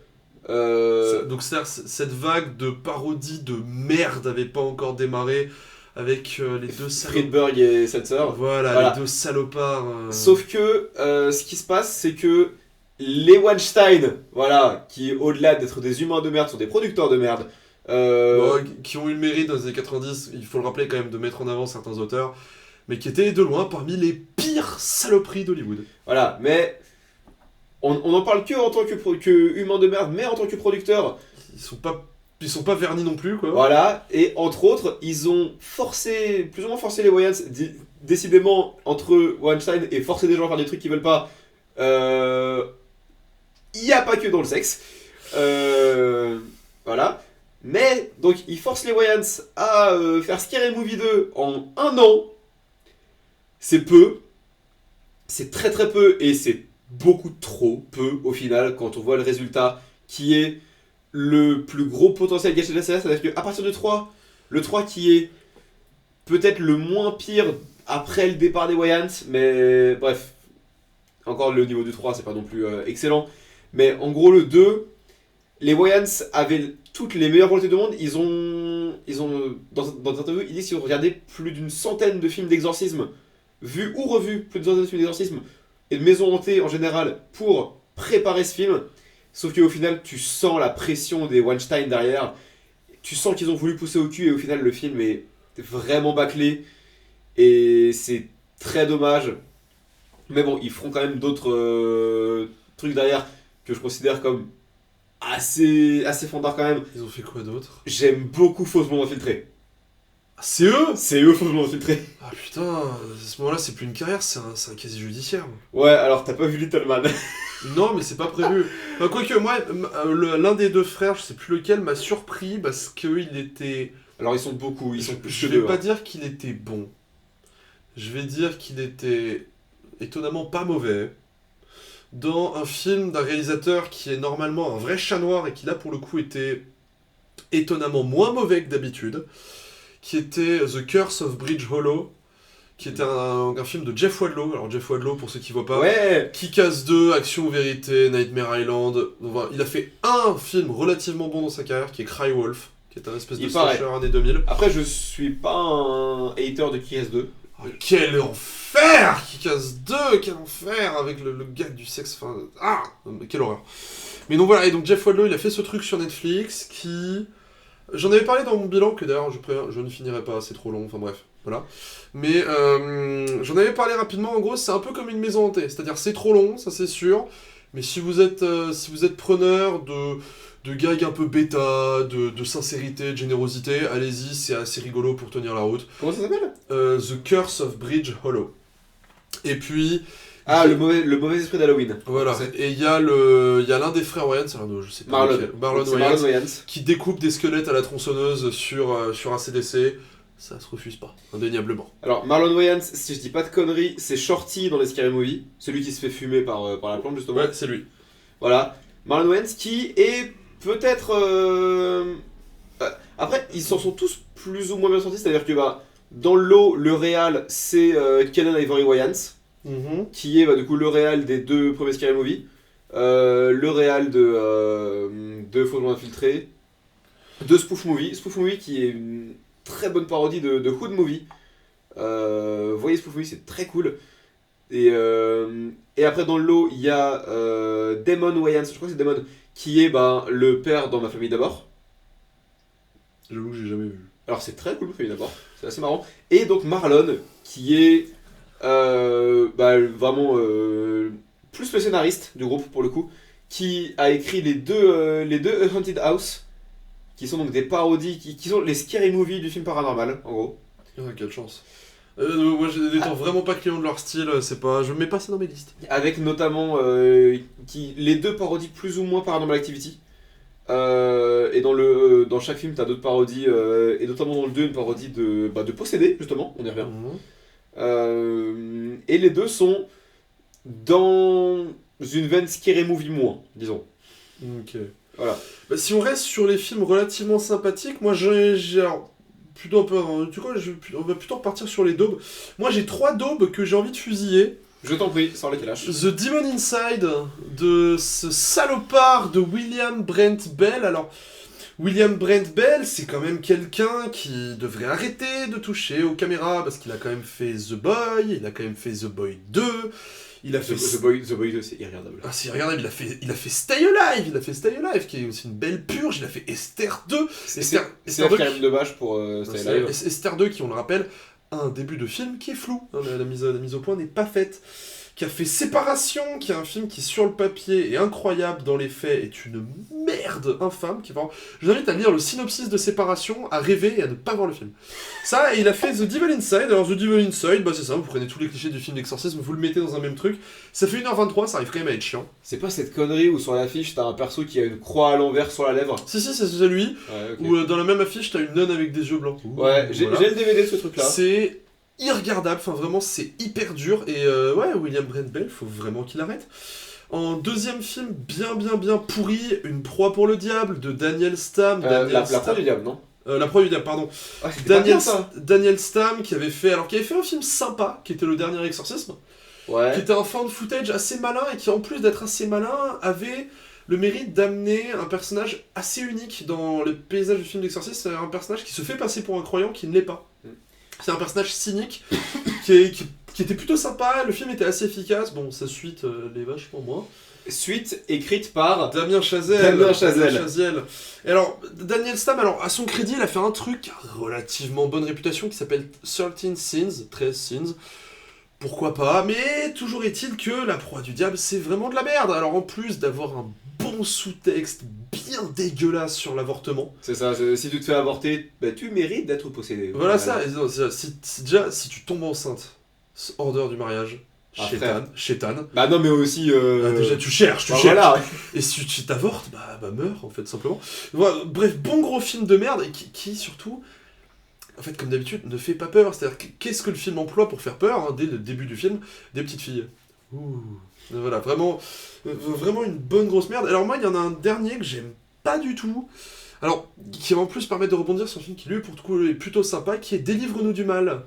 Donc c'est-à-dire cette vague de parodies de merde avait pas encore démarré avec les deux salopards. Friedberg et Setzer. Voilà, les deux salopards. Sauf que ce qui se passe, c'est que les Weinstein, voilà, qui au-delà d'être des humains de merde, sont des producteurs de merde. Bon, qui ont eu le mérite dans les années 90, il faut le rappeler quand même, de mettre en avant certains auteurs, mais qui étaient de loin parmi les pires saloperies d'Hollywood. Voilà, mais on en parle que en tant que humain de merde, mais en tant que producteur. Ils sont pas vernis non plus, quoi. Voilà, et entre autres, ils ont plus ou moins forcé les Wayans, décidément, entre Weinstein et forcer des gens à faire des trucs qu'ils veulent pas, il n'y a pas que dans le sexe. Voilà. Mais, donc, ils forcent les Wayans à faire Scary Movie 2 en 1 an. C'est peu. C'est très très peu, et c'est beaucoup trop peu, au final, quand on voit le résultat, qui est le plus gros potentiel gâché de la série, c'est-à-dire qu'à partir de 3, le 3 qui est peut-être le moins pire après le départ des Wayans, mais bref, encore le niveau du 3 c'est pas non plus excellent, mais en gros le 2, les Wayans avaient toutes les meilleures volontés du monde, ils ont dans des interviews, ils disent qu'ils ont regardé plus d'une centaine de films d'exorcisme, vus ou revus plus d'une centaine de films d'exorcisme, et de maisons hantées en général, pour préparer ce film. sauf qu'au final, tu sens la pression des Weinstein derrière, tu sens qu'ils ont voulu pousser au cul, et au final, le film est vraiment bâclé, et c'est très dommage. Mais bon, ils feront quand même d'autres trucs derrière que je considère comme assez fandard quand même. Ils ont fait quoi d'autre? J'aime beaucoup Faussement Infiltré. Ah, c'est eux? C'est eux, Faussement Infiltré. Ah putain, à ce moment-là, c'est plus une carrière, c'est un casier judiciaire. Ouais, alors t'as pas vu Little Man. Non, mais c'est pas prévu. Enfin, quoique, moi, l'un des deux frères, je sais plus lequel, m'a surpris parce qu'il était. Alors ils sont beaucoup, ils sont plus Je que vais deux. pas Hein. dire qu'il était bon. Je vais dire qu'il était étonnamment pas mauvais. Dans un film d'un réalisateur qui est normalement un vrai chat noir et qui là pour le coup était étonnamment moins mauvais que d'habitude, qui était The Curse of Bridge Hollow, qui était un film de Jeff Wadlow. Alors Jeff Wadlow, pour ceux qui voient pas, Ouais. Kick-Ass 2, Action ou Vérité, Nightmare Island. Enfin, il a fait un film relativement bon dans sa carrière qui est Cry Wolf, qui est un espèce de Il paraît. slasher années 2000. Après, je suis pas un hater de Kick-Ass 2. Oh, quel enfer! Kick-Ass 2, quel enfer! Avec le gag du sexe, enfin... Ah! Quelle horreur. Mais donc voilà, et donc Jeff Wadlow, il a fait ce truc sur Netflix qui... J'en avais parlé dans mon bilan, que d'ailleurs je ne finirai pas, c'est trop long, enfin bref, voilà. Mais j'en avais parlé rapidement, en gros, c'est un peu comme une maison hantée, c'est-à-dire c'est trop long, ça c'est sûr, mais si vous êtes preneur de gags un peu bêta, de sincérité, de générosité, allez-y, c'est assez rigolo pour tenir la route. Comment ça s'appelle? The Curse of Bridge Hollow. Et puis... Ah, le mauvais esprit d'Halloween. Voilà, C'est et il y a l'un des frères Wayans, alors je sais pas Marlon. lequel, Marlon C'est Wayans, Marlon Wayans. qui découpe des squelettes à la tronçonneuse sur ACDC. Ça se refuse pas, indéniablement. Alors, Marlon Wayans, si je dis pas de conneries, c'est Shorty dans les Scary Movie. Celui qui se fait fumer par la plante, justement. Ouais, c'est lui. Voilà. Marlon Wayans qui est peut-être... Après, ils s'en sont tous plus ou moins bien sortis, c'est-à-dire que bah, dans le lot, le réal, c'est Kenan Ivory Wayans, qui est bah, du coup le réal des deux premiers Scary Movie, le réal de Faussement Infiltré, de Spoof Movie qui est une très bonne parodie de Hood Movie. Voyez Spoof Movie, c'est très cool. Et après dans le lot, il y a Damon Wayans, je crois que c'est Damon, qui est bah, le père dans Ma Famille d'abord. J'avoue que j'ai jamais vu. Alors c'est très cool, Ma Famille d'abord, c'est assez marrant. Et donc Marlon, qui est bah, vraiment plus le scénariste du groupe pour le coup, qui a écrit les deux Haunted House, qui sont donc des parodies, qui sont les scary movies du film paranormal, en gros. Ah, quelle chance. Moi, n'étant vraiment pas client de leur style, c'est pas... Je mets pas ça dans mes listes. Avec notamment les deux parodies plus ou moins Paranormal Activity. Et dans chaque film, t'as d'autres parodies, et notamment dans le 2, une parodie de Possédé, justement, on y revient. Et les deux sont dans une veine scary movie moins, disons. Ok. Voilà. Bah, si on reste sur les films relativement sympathiques, moi j'ai alors, plutôt un peu... Tu vois, on va plutôt repartir sur les daubes. Moi j'ai 3 daubes que j'ai envie de fusiller. Je t'en prie, sors les lâches. The Demon Inside, de ce salopard de William Brent Bell. Alors, William Brent Bell, c'est quand même quelqu'un qui devrait arrêter de toucher aux caméras, parce qu'il a quand même fait The Boy, il a quand même fait The Boy 2, il a fait... The Boy 2, c'est irregardable. Ah, c'est regardable, il a fait Stay Alive, qui est aussi une belle purge, il a fait Esther 2, C'est Esther 2 quand même dommage pour Stay Alive. Esther 2, qui on le rappelle, a un début de film qui est flou, hein, la mise au point n'est pas faite, qui a fait Séparation, qui est un film qui sur le papier est incroyable, dans les faits est une merde infâme, je vous invite à lire le synopsis de Séparation, à rêver et à ne pas voir le film. Ça, et il a fait The Devil Inside. Alors The Devil Inside, bah c'est ça, vous prenez tous les clichés du film d'exorcisme, vous le mettez dans un même truc, ça fait 1h23, ça arrive quand même à être chiant. C'est pas cette connerie où sur l'affiche t'as un perso qui a une croix à l'envers sur la lèvre? Si, c'est celui, Ouais, ok. où dans la même affiche, t'as une nonne avec des yeux blancs. Ouais, j'ai Voilà. le DVD de ce truc là. C'est irregardable, enfin vraiment c'est hyper dur, et ouais, William Brent Bell, faut vraiment qu'il arrête. En deuxième film bien pourri, Une proie pour le diable, de Daniel Stamm. La proie du diable, non? La proie du diable, pardon. Ah, c'était pas bien, ça. Daniel Stamm qui avait fait un film sympa, qui était Le Dernier Exorcisme, qui Ouais. était un found footage assez malin, et qui en plus d'être assez malin, avait le mérite d'amener un personnage assez unique dans le paysage du film d'exorcisme. C'est un personnage qui se fait passer pour un croyant qui ne l'est pas. C'est un personnage cynique qui était plutôt sympa, le film était assez efficace, bon sa suite l'est vachement moins. suite écrite par Damien Chazelle. Damien Chazelle. Et alors, Daniel Stamm, alors, à son crédit, il a fait un truc qui a relativement bonne réputation qui s'appelle 13 Sins, 13 Sins. Pourquoi pas, mais toujours est-il que La Proie du Diable, c'est vraiment de la merde. Alors, en plus d'avoir un bon sous-texte bien dégueulasse sur l'avortement. C'est ça, si tu te fais avorter, bah, tu mérites d'être possédé. Voilà ça, et non, déjà, si tu tombes enceinte, hors dehors du mariage, chétane. Bah non, mais aussi. Déjà, tu cherches. Voilà. Et si tu t'avortes, bah meurs, en fait, simplement. Voilà, bref, bon gros film de merde, et qui surtout, en fait, comme d'habitude, ne fait pas peur. C'est-à-dire, qu'est-ce que le film emploie pour faire peur, hein, dès le début du film? Des petites filles. Ouh. Voilà, vraiment une bonne grosse merde. Alors moi, il y en a un dernier que j'aime pas du tout. Alors, qui va en plus permettre de rebondir sur un film qui, lui, pour tout coup, est plutôt sympa, qui est Délivre-nous du mal.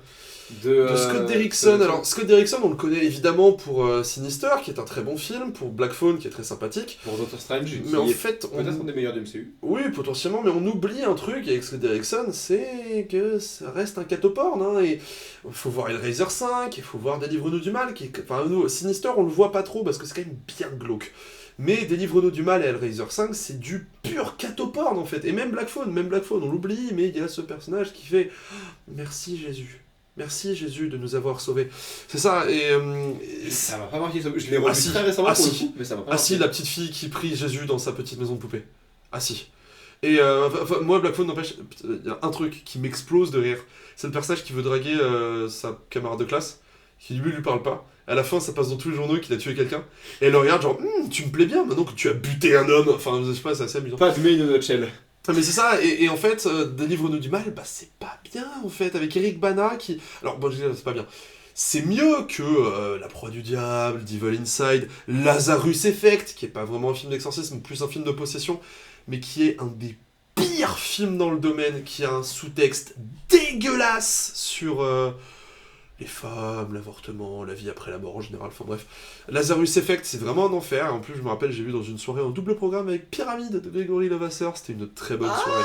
De Scott Derrickson. Alors, Scott Derrickson, on le connaît évidemment pour Sinister, qui est un très bon film, pour Black Phone, qui est très sympathique. Pour Doctor Strange, mais en fait, peut-être un des meilleurs du MCU. Oui, potentiellement, mais on oublie un truc avec Scott Derrickson, c'est que ça reste un catoporn, hein, et il faut voir Hellraiser 5, il faut voir Délivre-nous du mal, enfin, nous, Sinister, on le voit pas trop, parce que c'est quand même bien glauque. Mais Délivre-nous du mal et Hellraiser 5, c'est du pur catoporn, en fait. Et même Black Phone, on l'oublie, mais il y a ce personnage qui fait « Merci Jésus ». Merci Jésus de nous avoir sauvés. C'est ça, et ça m'a pas marqué, je l'ai revu très récemment pour le coup, mais ça m'a pas marqué. Si, la petite fille qui prie Jésus dans sa petite maison de poupée. Ah si. Et moi, Black Phone, n'empêche, il y a un truc qui m'explose de rire. C'est le personnage qui veut draguer sa camarade de classe, qui lui parle pas. À la fin, ça passe dans tous les journaux qu'il a tué quelqu'un. Et elle le regarde genre, tu me plais bien maintenant que tu as buté un homme. Enfin, je sais pas, c'est assez amusant. Pas de main in a nutshell. Mais c'est ça, et en fait, Délivre-nous du mal, bah c'est pas bien en fait, avec Eric Bana qui... Alors bon, je dis c'est pas bien. C'est mieux que La Proie du Diable, Devil Inside, Lazarus Effect, qui est pas vraiment un film d'exorcisme, plus un film de possession, mais qui est un des pires films dans le domaine, qui a un sous-texte dégueulasse sur les femmes, l'avortement, la vie après la mort en général, enfin bref. Lazarus Effect, c'est vraiment un enfer. En plus, je me rappelle, j'ai vu dans une soirée un double programme avec Pyramide de Grégory Levasseur, c'était une très bonne soirée.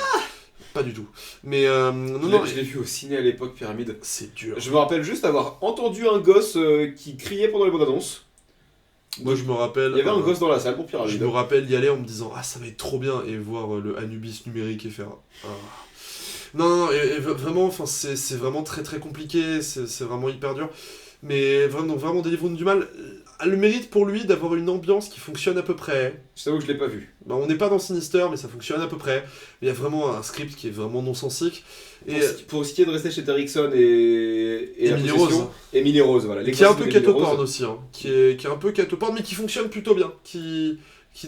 Pas du tout. Mais non, je l'ai vu au ciné à l'époque, Pyramide. C'est dur. Je me rappelle juste avoir entendu un gosse qui criait pendant les bandes annonces. Moi, je me rappelle... Il y avait un gosse dans la salle pour Pyramide. Je me rappelle y aller en me disant « Ah, ça va être trop bien !» et voir le Anubis numérique et faire... Ah. Non, et vraiment, enfin, c'est vraiment très très compliqué, c'est vraiment hyper dur. Mais vraiment, Délivre-nous du mal a le mérite pour lui d'avoir une ambiance qui fonctionne à peu près. Je t'avoue que je l'ai pas vu. Bah, on n'est pas dans Sinister, mais ça fonctionne à peu près. Mais il y a vraiment un script qui est vraiment non-sensique. Pour ce qui est de rester chez Derrickson et Emily Rose. Emily Rose, voilà. Qui est un peu catoporn aussi, hein. Qui est un peu catoporn, mais qui fonctionne plutôt bien. Qui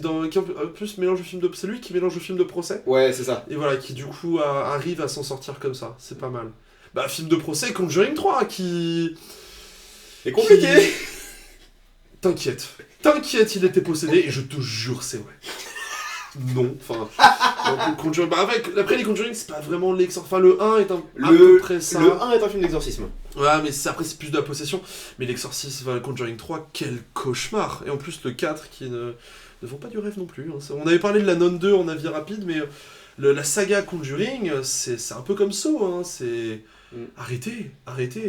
en plus mélange le film de... C'est lui qui mélange le film de procès. Ouais, c'est ça. Et voilà, qui du coup arrive à s'en sortir comme ça. C'est pas mal. Bah, film de procès, Conjuring 3, qui... C'est compliqué. T'inquiète, il était possédé, et je te jure, c'est vrai. Non, enfin... Conjuring... Bah, après, les Conjuring, c'est pas vraiment l'exorcisme. Enfin, le 1 est à peu près ça. Le 1 est un film d'exorcisme. Ouais, mais après, c'est plus de la possession. Mais l'exorcisme, enfin, Conjuring 3, quel cauchemar. Et en plus, le 4, qui ne font pas du rêve non plus. Hein. On avait parlé de la Nonne 2 en avis rapide, mais la saga Conjuring, c'est un peu comme Saw, hein. C'est... Arrêtez,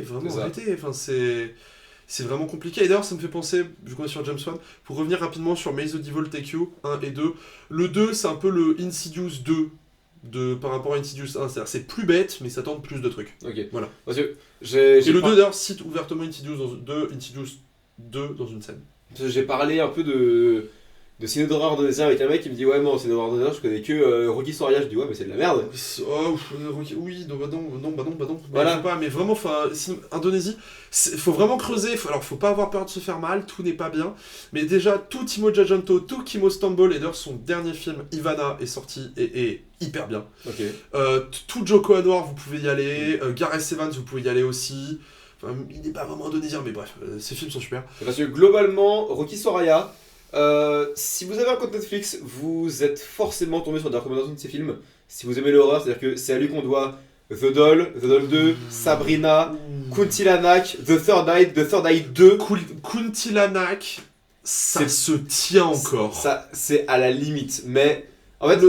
vraiment arrêtez. Enfin, c'est vraiment compliqué. Et d'ailleurs, ça me fait penser, vu qu'on est sur James Wan, pour revenir rapidement sur May the Devil Take You 1 et 2. Le 2, c'est un peu le Insidious 2 par rapport à Insidious 1. C'est-à-dire, c'est plus bête, mais ça tente plus de trucs. Ok. Voilà. Parce que et le 2, d'ailleurs, cite ouvertement Insidious 2 dans une scène. J'ai parlé un peu de ciné d'horreur indonésia avec un mec qui me dit ouais non ciné d'horreur indonésia je connais que Rocky Soria. Je dis ouais mais c'est de la merde. Oui, non. Voilà. Pas, mais vraiment, Indonésie, faut vraiment creuser. Alors faut pas avoir peur de se faire mal, tout n'est pas bien. Mais déjà, tout Timo Tjahjanto, tout Kimo Stambol, et d'ailleurs son dernier film Ivana est sorti et est hyper bien. Ok. Tout Joko Anwar, vous pouvez y aller. Gareth Evans, vous pouvez y aller aussi. Enfin, il n'est pas vraiment indonésien, mais bref, ces films sont super. Parce que globalement, Rocky Soraya, si vous avez un compte Netflix, vous êtes forcément tombé sur des recommandations de ces films. Si vous aimez l'horreur, c'est-à-dire que c'est à lui qu'on doit The Doll 2, Sabrina, Kuntilanak, The Third Eye 2. Kuntilanak, ça se tient encore. Ça, c'est à la limite, mais... En fait,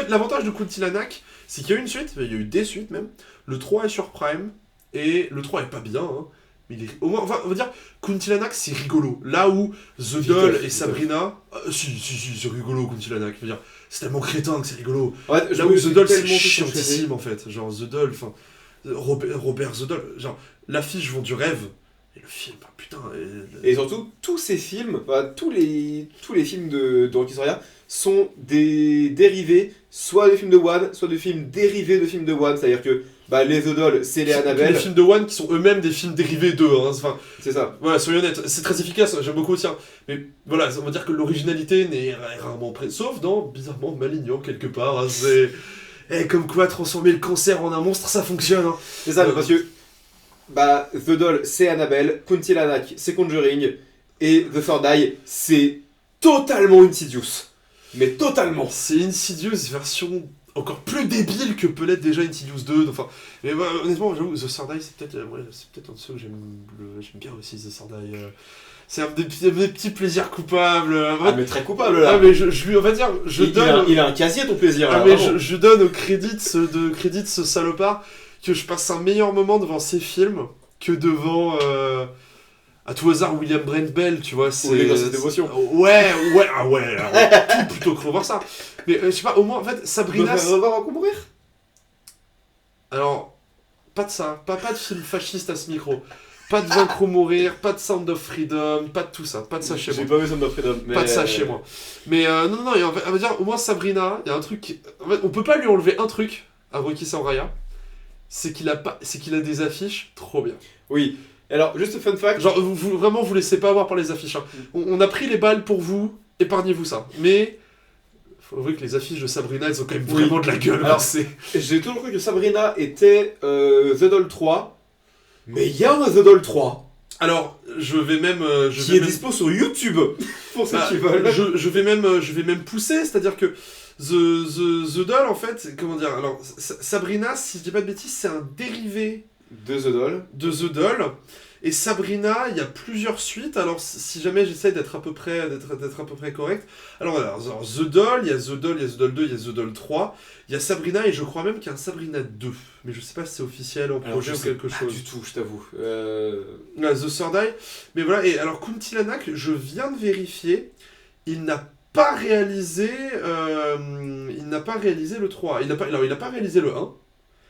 l'avantage de Kuntilanak, c'est qu'il y a eu une suite, il y a eu des suites même. Le 3 est sur Prime, et le 3 est pas bien, hein. Mais au moins, enfin, on va dire, Kuntilanak, c'est rigolo. Là où The Doll et Sabrina... si, c'est rigolo, Kuntilanak. Je veux dire, c'est tellement crétin que c'est rigolo. En fait, Là où The Doll, c'est chiantissime, en fait. Genre, The Doll, enfin... Robert The Doll, genre, l'affiche vend du rêve. Et le film, putain... Et surtout, tous ces films, enfin, tous les films de Rocky Soria sont des dérivés, soit des films de One, soit des films dérivés de films de One. C'est-à-dire que les The Doll, c'est les Annabelle. Les films de One qui sont eux-mêmes des films dérivés d'eux. Hein. Enfin, c'est ça. Voilà, soyons honnêtes, c'est très efficace, j'aime beaucoup aussi. Hein. Mais voilà, on va dire que l'originalité n'est rarement prête, sauf dans, bizarrement, Malignan, quelque part. Hein, c'est... comme quoi, transformer le cancer en un monstre, ça fonctionne. Hein. C'est ça, parce que The Doll, c'est Annabelle, Kuntilanak, c'est Conjuring, et The Third Eye, c'est totalement Insidious. Mais totalement. C'est Insidious version encore plus débile que peut l'être déjà Insidious 2. Enfin, mais honnêtement, j'avoue, The Third Eye, c'est peut-être un de ceux que j'aime bien aussi, The Third Eye. C'est un des petits plaisirs coupables. Mais très coupable là. Mais je lui, on va dire, il a un casier ton plaisir là. Mais je donne au crédit de ce salopard que je passe un meilleur moment devant ces films que devant. À tout hasard, William Brent Bell, tu vois, c'est... Ou l'exercice d'émotion. Ouais, tout plutôt que revoir ça. Mais je sais pas, au moins, en fait, Sabrina... Tu veux revoir un coup mourir ? Alors, pas de ça, pas de film fasciste à ce micro. Pas de Vaincre ou mourir, pas de Sound of Freedom, pas de tout ça, pas de ça chez moi. J'ai pas vu Sound of Freedom, mais... Pas de ça chez moi. Mais non, on va dire, au moins Sabrina, il y a un truc... En fait, on peut pas lui enlever un truc à Rocky Sauraya, c'est qu'il a des affiches trop bien. Oui. Alors, juste fun fact... Genre, vraiment, vous laissez pas avoir par les affiches. Hein. On a pris les balles pour vous, épargnez-vous ça. Mais, faut avouer que les affiches de Sabrina, elles ont quand même vraiment de la gueule. Alors, j'ai toujours cru que Sabrina était The Doll 3, mais il y a un The Doll 3. Alors, je vais même... qui est dispo sur YouTube, pour ceux qui veulent. Je vais même pousser, c'est-à-dire que The Doll, en fait, comment dire... Alors, Sabrina, si je dis pas de bêtises, c'est un dérivé... De The Doll. Et Sabrina, il y a plusieurs suites. Alors, si jamais j'essaie d'être à peu près correct. Alors, voilà, The Doll, il y a The Doll 2, il y a The Doll 3. Il y a Sabrina, et je crois même qu'il y a un Sabrina 2. Mais je sais pas si c'est officiel, en projet ou quelque chose. Pas du tout, je t'avoue. The Third Eye. Mais voilà, et alors Kuntilanak, je viens de vérifier, il n'a pas réalisé le 3. Il n'a pas réalisé le 1.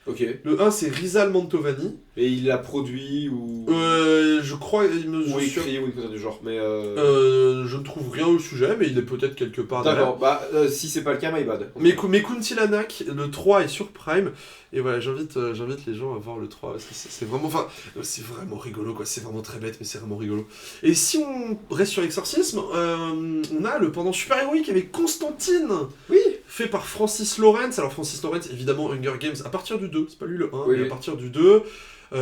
Ok. Le 1, c'est Rizal Mantovani. Et il l'a produit ou... je crois... Ou écrit ou une chose du genre, mais... je ne trouve rien au sujet, mais il est peut-être quelque part derrière. D'accord, si c'est pas le cas, my bad. Mais Kuntilanak, le 3 est sur Prime, et voilà, j'invite les gens à voir le 3, parce que c'est vraiment... Enfin, c'est vraiment rigolo, quoi, c'est vraiment très bête, mais c'est vraiment rigolo. Et si on reste sur l'exorcisme, on a le pendant super-héroïque avec Constantine. Oui. Fait par Francis Lawrence. Alors Francis Lawrence, évidemment, Hunger Games, à partir du 2, c'est pas lui le 1, oui, mais à partir du 2.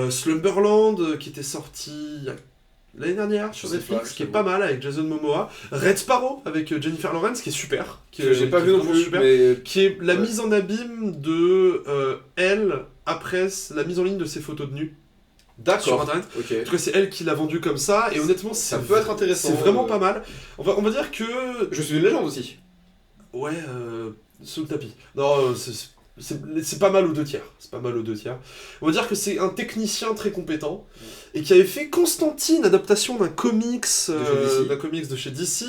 Slumberland, qui était sorti l'année dernière sur Netflix, qui est pas mal, avec Jason Momoa. Red Sparrow, avec Jennifer Lawrence, qui est super. J'ai pas vu non plus, super, mais... Qui est la mise en abîme de elle, après la mise en ligne de ses photos de nu. D'accord. Sur internet. Okay. En tout cas, c'est elle qui l'a vendu comme ça, et honnêtement, ça peut être intéressant. C'est vraiment pas mal. On va dire que... Je suis une légende aussi. Ouais, sous le tapis. Non, c'est pas mal aux 2 tiers. C'est pas mal aux 2 tiers. On va dire que c'est un technicien très compétent et qui avait fait Constantine, adaptation d'un comics de chez DC.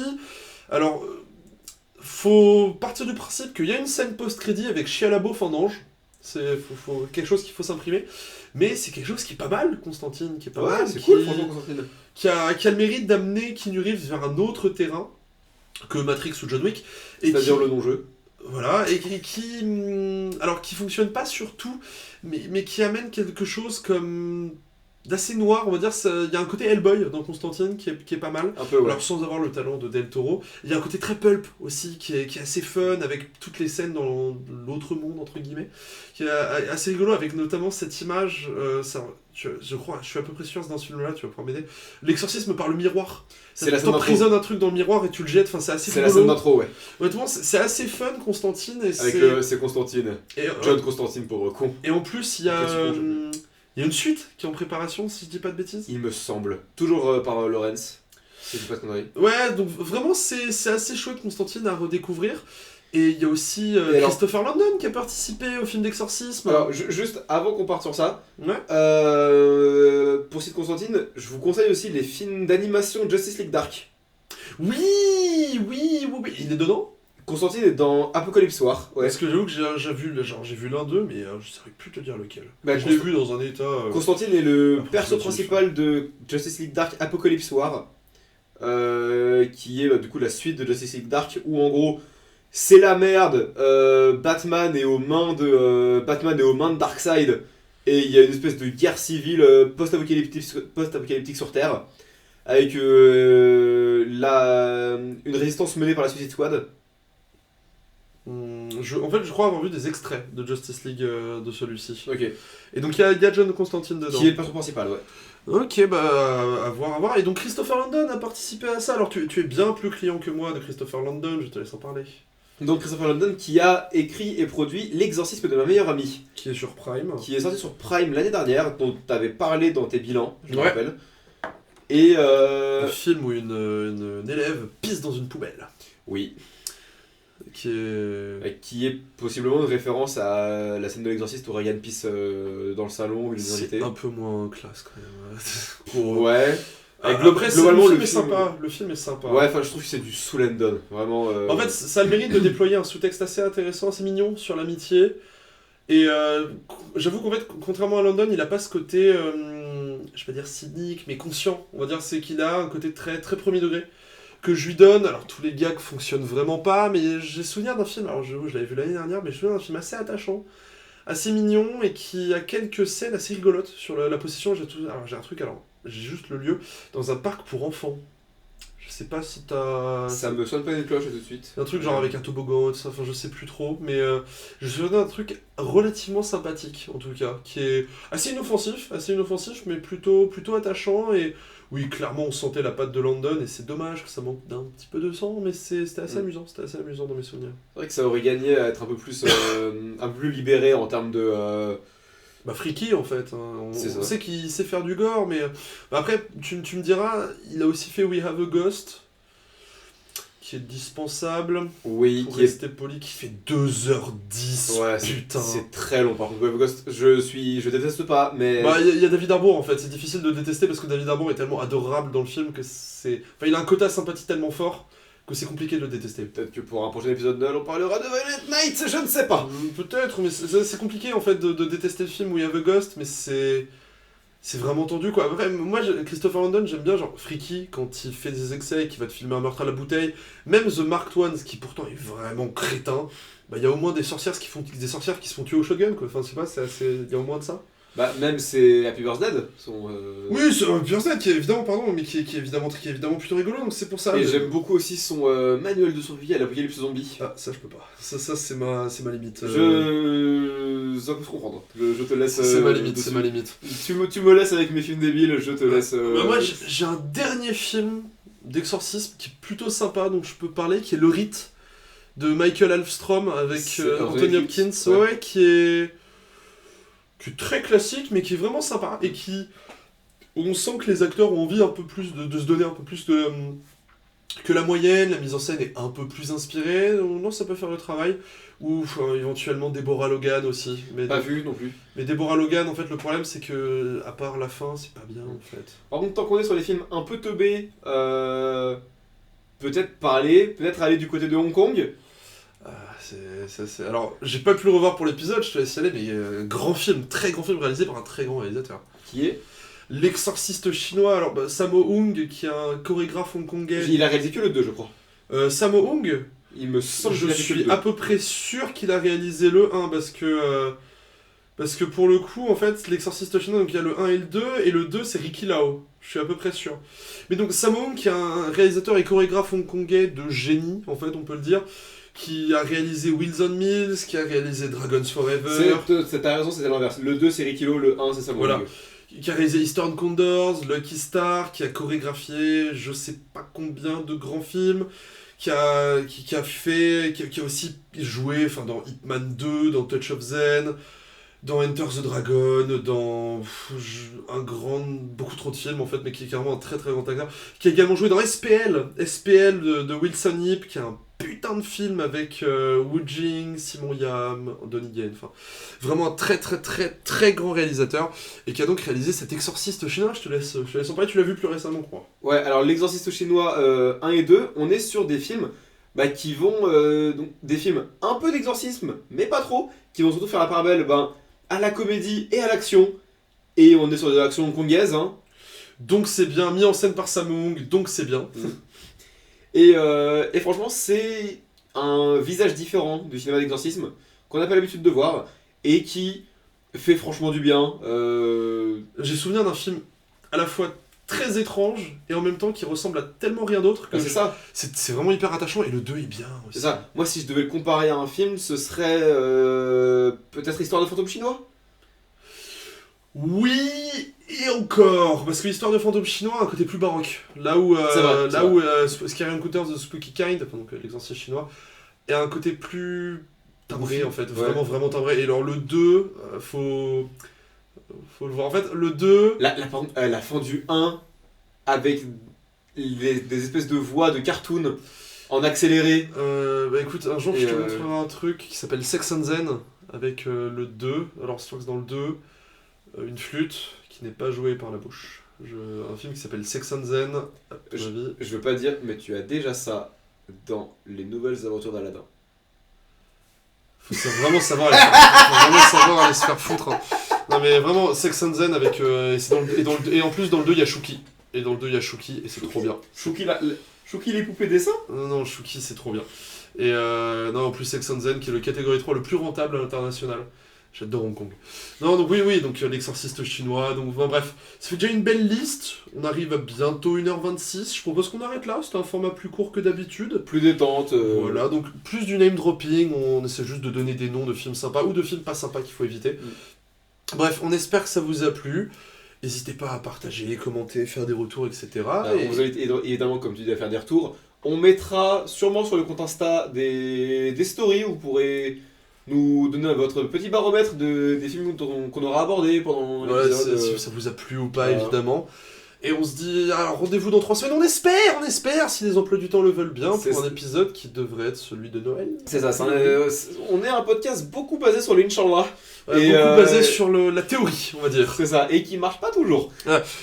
Alors, faut partir du principe qu'il y a une scène post-crédit avec Shia LaBeouf en ange. C'est quelque chose qu'il faut s'imprimer. Mais c'est quelque chose qui est pas mal, Constantine, qui est pas mal. C'est cool, franchement, Constantine. Qui a le mérite d'amener Keanu Reeves vers un autre terrain que Matrix ou John Wick. C'est-à-dire le non-jeu. Voilà, et qui fonctionne pas sur tout, mais qui amène quelque chose comme d'assez noir, on va dire. Il y a un côté Hellboy dans Constantine qui est pas mal, un peu, ouais. Alors sans avoir le talent de Del Toro. Il y a un côté très pulp aussi, qui est assez fun, avec toutes les scènes dans l'autre monde, entre guillemets, qui est assez rigolo, avec notamment cette image, je crois, je suis à peu près sûr dans ce film-là, tu vas pouvoir m'aider, l'exorcisme par le miroir. C'est la scène d'intro. T'emprisonnes un truc dans le miroir et tu le jettes, enfin c'est assez rigolo. C'est la scène d'intro, ouais. Honnêtement, c'est assez fun, Constantine. Et c'est Constantine. John Constantine pour con. Et en plus, il y a une suite qui est en préparation, si je dis pas de bêtises. Il me semble. Toujours par Lawrence. Si je dis pas de conneries. Ouais, donc vraiment, c'est assez chouette, Constantine, à redécouvrir. Et il y a aussi Et alors- Christopher Landon qui a participé au film d'exorcisme. Alors, juste avant qu'on parte sur ça, Ouais. pour Sid Constantine, je vous conseille aussi les films d'animation Justice League Dark. Oui, il est dedans. Constantine est dans Apocalypse War, ouais. Parce que j'avoue que j'ai vu l'un d'eux, mais je saurais plus te dire lequel. Bah, je l'ai vu dans un état. Constantine est le perso approximatif. principal de Justice League Dark Apocalypse War, qui est du coup la suite de Justice League Dark, où en gros c'est la merde, Batman est aux mains de Darkseid, et il y a une espèce de guerre civile post-apocalyptique sur Terre, avec une résistance menée par la Suicide Squad. En fait, je crois avoir vu des extraits de Justice League de celui-ci. Ok. Et donc il y a John Constantine dedans. Qui est le perso principal, ouais. Ok, bah à voir. Et donc Christopher Landon a participé à ça. Alors tu es bien plus client que moi de Christopher Landon, je te laisse en parler. Donc Christopher Landon qui a écrit et produit L'exorcisme de ma meilleure amie, Qui est sur Prime. qui est sorti sur Prime l'année dernière, dont tu avais parlé dans tes bilans, je me Ouais. rappelle. Et Un film où une élève pisse dans une poubelle. oui, Qui est... qui est possiblement une référence à la scène de l'exorciste où Ryan pisse dans le salon où il est C'est invité. un peu moins classe quand même. Pour... Ouais. Après, globalement, le film est sympa. Le film est sympa. Ouais, enfin je trouve que c'est du Soul Landon, vraiment. En fait, ça a le mérite de déployer un sous-texte assez intéressant, assez mignon sur l'amitié. Et j'avoue qu'en fait, contrairement à London, il a pas ce côté, je vais pas dire cynique, mais conscient. On va dire c'est qu'il a un côté très très premier degré que je lui donne. Alors tous les gags fonctionnent vraiment pas, mais j'ai souvenir d'un film. Alors je l'avais vu l'année dernière, mais je me souviens d'un film assez attachant, assez mignon et qui a quelques scènes assez rigolotes sur la possession. Alors j'ai un truc. Alors j'ai juste le lieu dans un parc pour enfants. Je sais pas si t'as. Ça me sonne pas une cloche tout de suite. Un truc genre avec un toboggan et tout ça, enfin je sais plus trop, mais je me souviens d'un truc relativement sympathique en tout cas, qui est assez inoffensif, mais plutôt attachant, et oui, clairement on sentait la patte de London, et c'est dommage que ça manque d'un petit peu de sang, mais c'était assez amusant dans mes souvenirs. C'est vrai que ça aurait gagné à être un peu plus, un peu plus libéré en termes de. Bah freaky en fait, hein. On C'est ça. sait qu'il sait faire du gore, mais bah, après tu me diras, il a aussi fait We Have a Ghost, qui est dispensable. Oui, Pour qui est. rester poli, qui fait 2h10. Ouais, putain. c'est très long par contre. Wave Ghost, je déteste pas, mais. Bah, il y a David Harbour en fait, c'est difficile de détester parce que David Harbour est tellement adorable dans le film que c'est. Enfin, il a un quota sympathie tellement fort que c'est compliqué de le détester. Peut-être que pour un prochain épisode de Noël, on parlera de Violent Night, je ne sais pas. Peut-être, mais c'est compliqué en fait de détester le film où il y a The Ghost, mais c'est. C'est vraiment tendu quoi. Après, moi, Christopher Landon, j'aime bien genre Freaky quand il fait des excès et qu'il va te filmer un meurtre à la bouteille. Même The Marked Ones, qui pourtant est vraiment crétin, bah il y a au moins des sorcières qui se font tuer au shotgun quoi. Enfin, je sais pas, c'est assez. Il y a au moins de ça. Bah, même c'est Happy Birthday, son. Oui, c'est Pierce qui est évidemment, pardon, mais qui est évidemment plutôt rigolo, donc c'est pour ça. Et j'aime beaucoup aussi son manuel de survie à l'Apocalypse Zombie. Ah, ça je peux pas. Ça c'est ma limite. Ça peut se comprendre. Je te laisse. C'est ma limite, dessus. c'est ma limite. Tu me laisses avec mes films débiles, je te laisse. Bah, moi j'ai un dernier film d'exorcisme qui est plutôt sympa, dont je peux parler, qui est Le Rite de Michael Alfstrom avec C'est Anthony Hopkins, ouais. qui est très classique, mais qui est vraiment sympa, et où on sent que les acteurs ont envie un peu plus de se donner un peu plus que la moyenne, la mise en scène est un peu plus inspirée, donc non, ça peut faire le travail. Ou éventuellement Deborah Logan aussi. Mais Pas vu non plus. Mais Deborah Logan, en fait, le problème c'est que, à part la fin, c'est pas bien en fait. Par contre, tant qu'on est sur les films un peu teubés, peut-être aller du côté de Hong Kong. Alors, j'ai pas pu le revoir pour l'épisode, je te laisse y aller, mais très grand film réalisé par un très grand réalisateur. Qui est L'exorciste chinois, alors Sammo Hung, qui est un chorégraphe hongkongais. Il a réalisé que le 2, je crois. Sammo Hung, Il me semble je qu'il a fait que le suis 2. à peu près sûr qu'il a réalisé le 1, parce que pour le coup, en fait, l'exorciste chinois, donc il y a le 1 et le 2 c'est Ricky Lau. Je suis à peu près sûr. Mais donc Sammo Hung, qui est un réalisateur et chorégraphe hongkongais de génie, en fait, on peut le dire, qui a réalisé Wheels on Mills, qui a réalisé Dragons Forever, T'as raison, c'était l'inverse. Le 2 c'est Ricky Lo, le 1 c'est Sammo Voilà. Hung. qui a réalisé Eastern Condors, Lucky Star, qui a chorégraphié je sais pas combien de grands films, qui a aussi joué dans Hitman 2, dans Touch of Zen, dans Enter the Dragon, dans beaucoup trop de films en fait, mais qui est carrément un très très grand acteur, qui a également joué dans SPL de Wilson Yip, qui est un putain de film avec Wu Jing, Simon Yam, Donnie Yen, enfin vraiment un très très très très grand réalisateur et qui a donc réalisé cet Exorciste chinois. Je te laisse en parler, tu l'as vu plus récemment, je crois. Ouais, alors l'Exorciste chinois 1 et 2, on est sur des films qui vont. Donc, des films un peu d'exorcisme, mais pas trop, qui vont surtout faire la part belle à la comédie et à l'action. Et on est sur de l'action hongkongaise, hein. Donc c'est bien, mis en scène par Sammo Hung, donc c'est bien. Et franchement, c'est un visage différent du cinéma d'exorcisme qu'on n'a pas l'habitude de voir et qui fait franchement du bien. J'ai souvenir d'un film à la fois très étrange et en même temps qui ressemble à tellement rien d'autre que C'est ça, c'est vraiment hyper attachant et le 2 est bien aussi. c'est ça. Moi, si je devais le comparer à un film, ce serait peut-être Histoire de fantôme chinois. Oui, et encore, parce que l'histoire de fantôme chinois a un côté plus baroque. Là où, C'est vrai, c'est où Scary Encounters of the Spooky Kind, enfin, donc l'exorciste chinois, a un côté plus timbré en fait, Ouais. vraiment vraiment timbré. Et alors le 2, faut le voir. En fait, le 2, La fin du 1 avec des espèces de voix de cartoon en accéléré. bah écoute, un jour Et je te montrerai un truc qui s'appelle Sex and Zen avec le 2. Alors je crois que dans le 2, une flûte qui n'est pas jouée par la bouche. Un film qui s'appelle Sex and Zen, à ton avis. Je veux pas dire, mais tu as déjà ça dans les nouvelles aventures d'Aladin. Vraiment savoir aller se faire foutre. Hein. Non mais vraiment, Sex and Zen avec... et en plus dans le 2 il y a Shuki. Et dans le 2 il y a Shuki et c'est trop bien. Shuki les poupées dessins. Non, Shuki c'est trop bien. Et non, en plus Sex and Zen qui est le catégorie 3 le plus rentable à l'international. J'adore Hong Kong. Non, donc oui, donc l'exorciste chinois, donc bref, ça fait déjà une belle liste, on arrive à bientôt 1h26, je propose qu'on arrête là, c'était un format plus court que d'habitude. Plus détente. Voilà, donc plus du name dropping, on essaie juste de donner des noms de films sympas ou de films pas sympas qu'il faut éviter. Bref, on espère que ça vous a plu, n'hésitez pas à partager, commenter, faire des retours, etc. On vous invite évidemment, comme tu dis, à faire des retours. On mettra sûrement sur le compte Insta des stories où vous pourrez nous donner votre petit baromètre des films qu'on aura abordés pendant l'épisode. Si ça vous a plu ou pas, évidemment. Et on se dit, alors rendez-vous dans 3 semaines, on espère, si les emplois du temps le veulent bien, pour un épisode qui devrait être celui de Noël. C'est ça, on est un podcast beaucoup basé sur l'Inch'Allah. Beaucoup basé sur la théorie, on va dire. C'est ça, et qui marche pas toujours.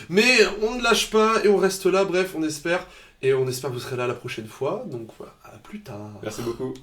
Mais on ne lâche pas et on reste là, bref, on espère. Et on espère que vous serez là la prochaine fois, donc voilà, à plus tard. Merci beaucoup.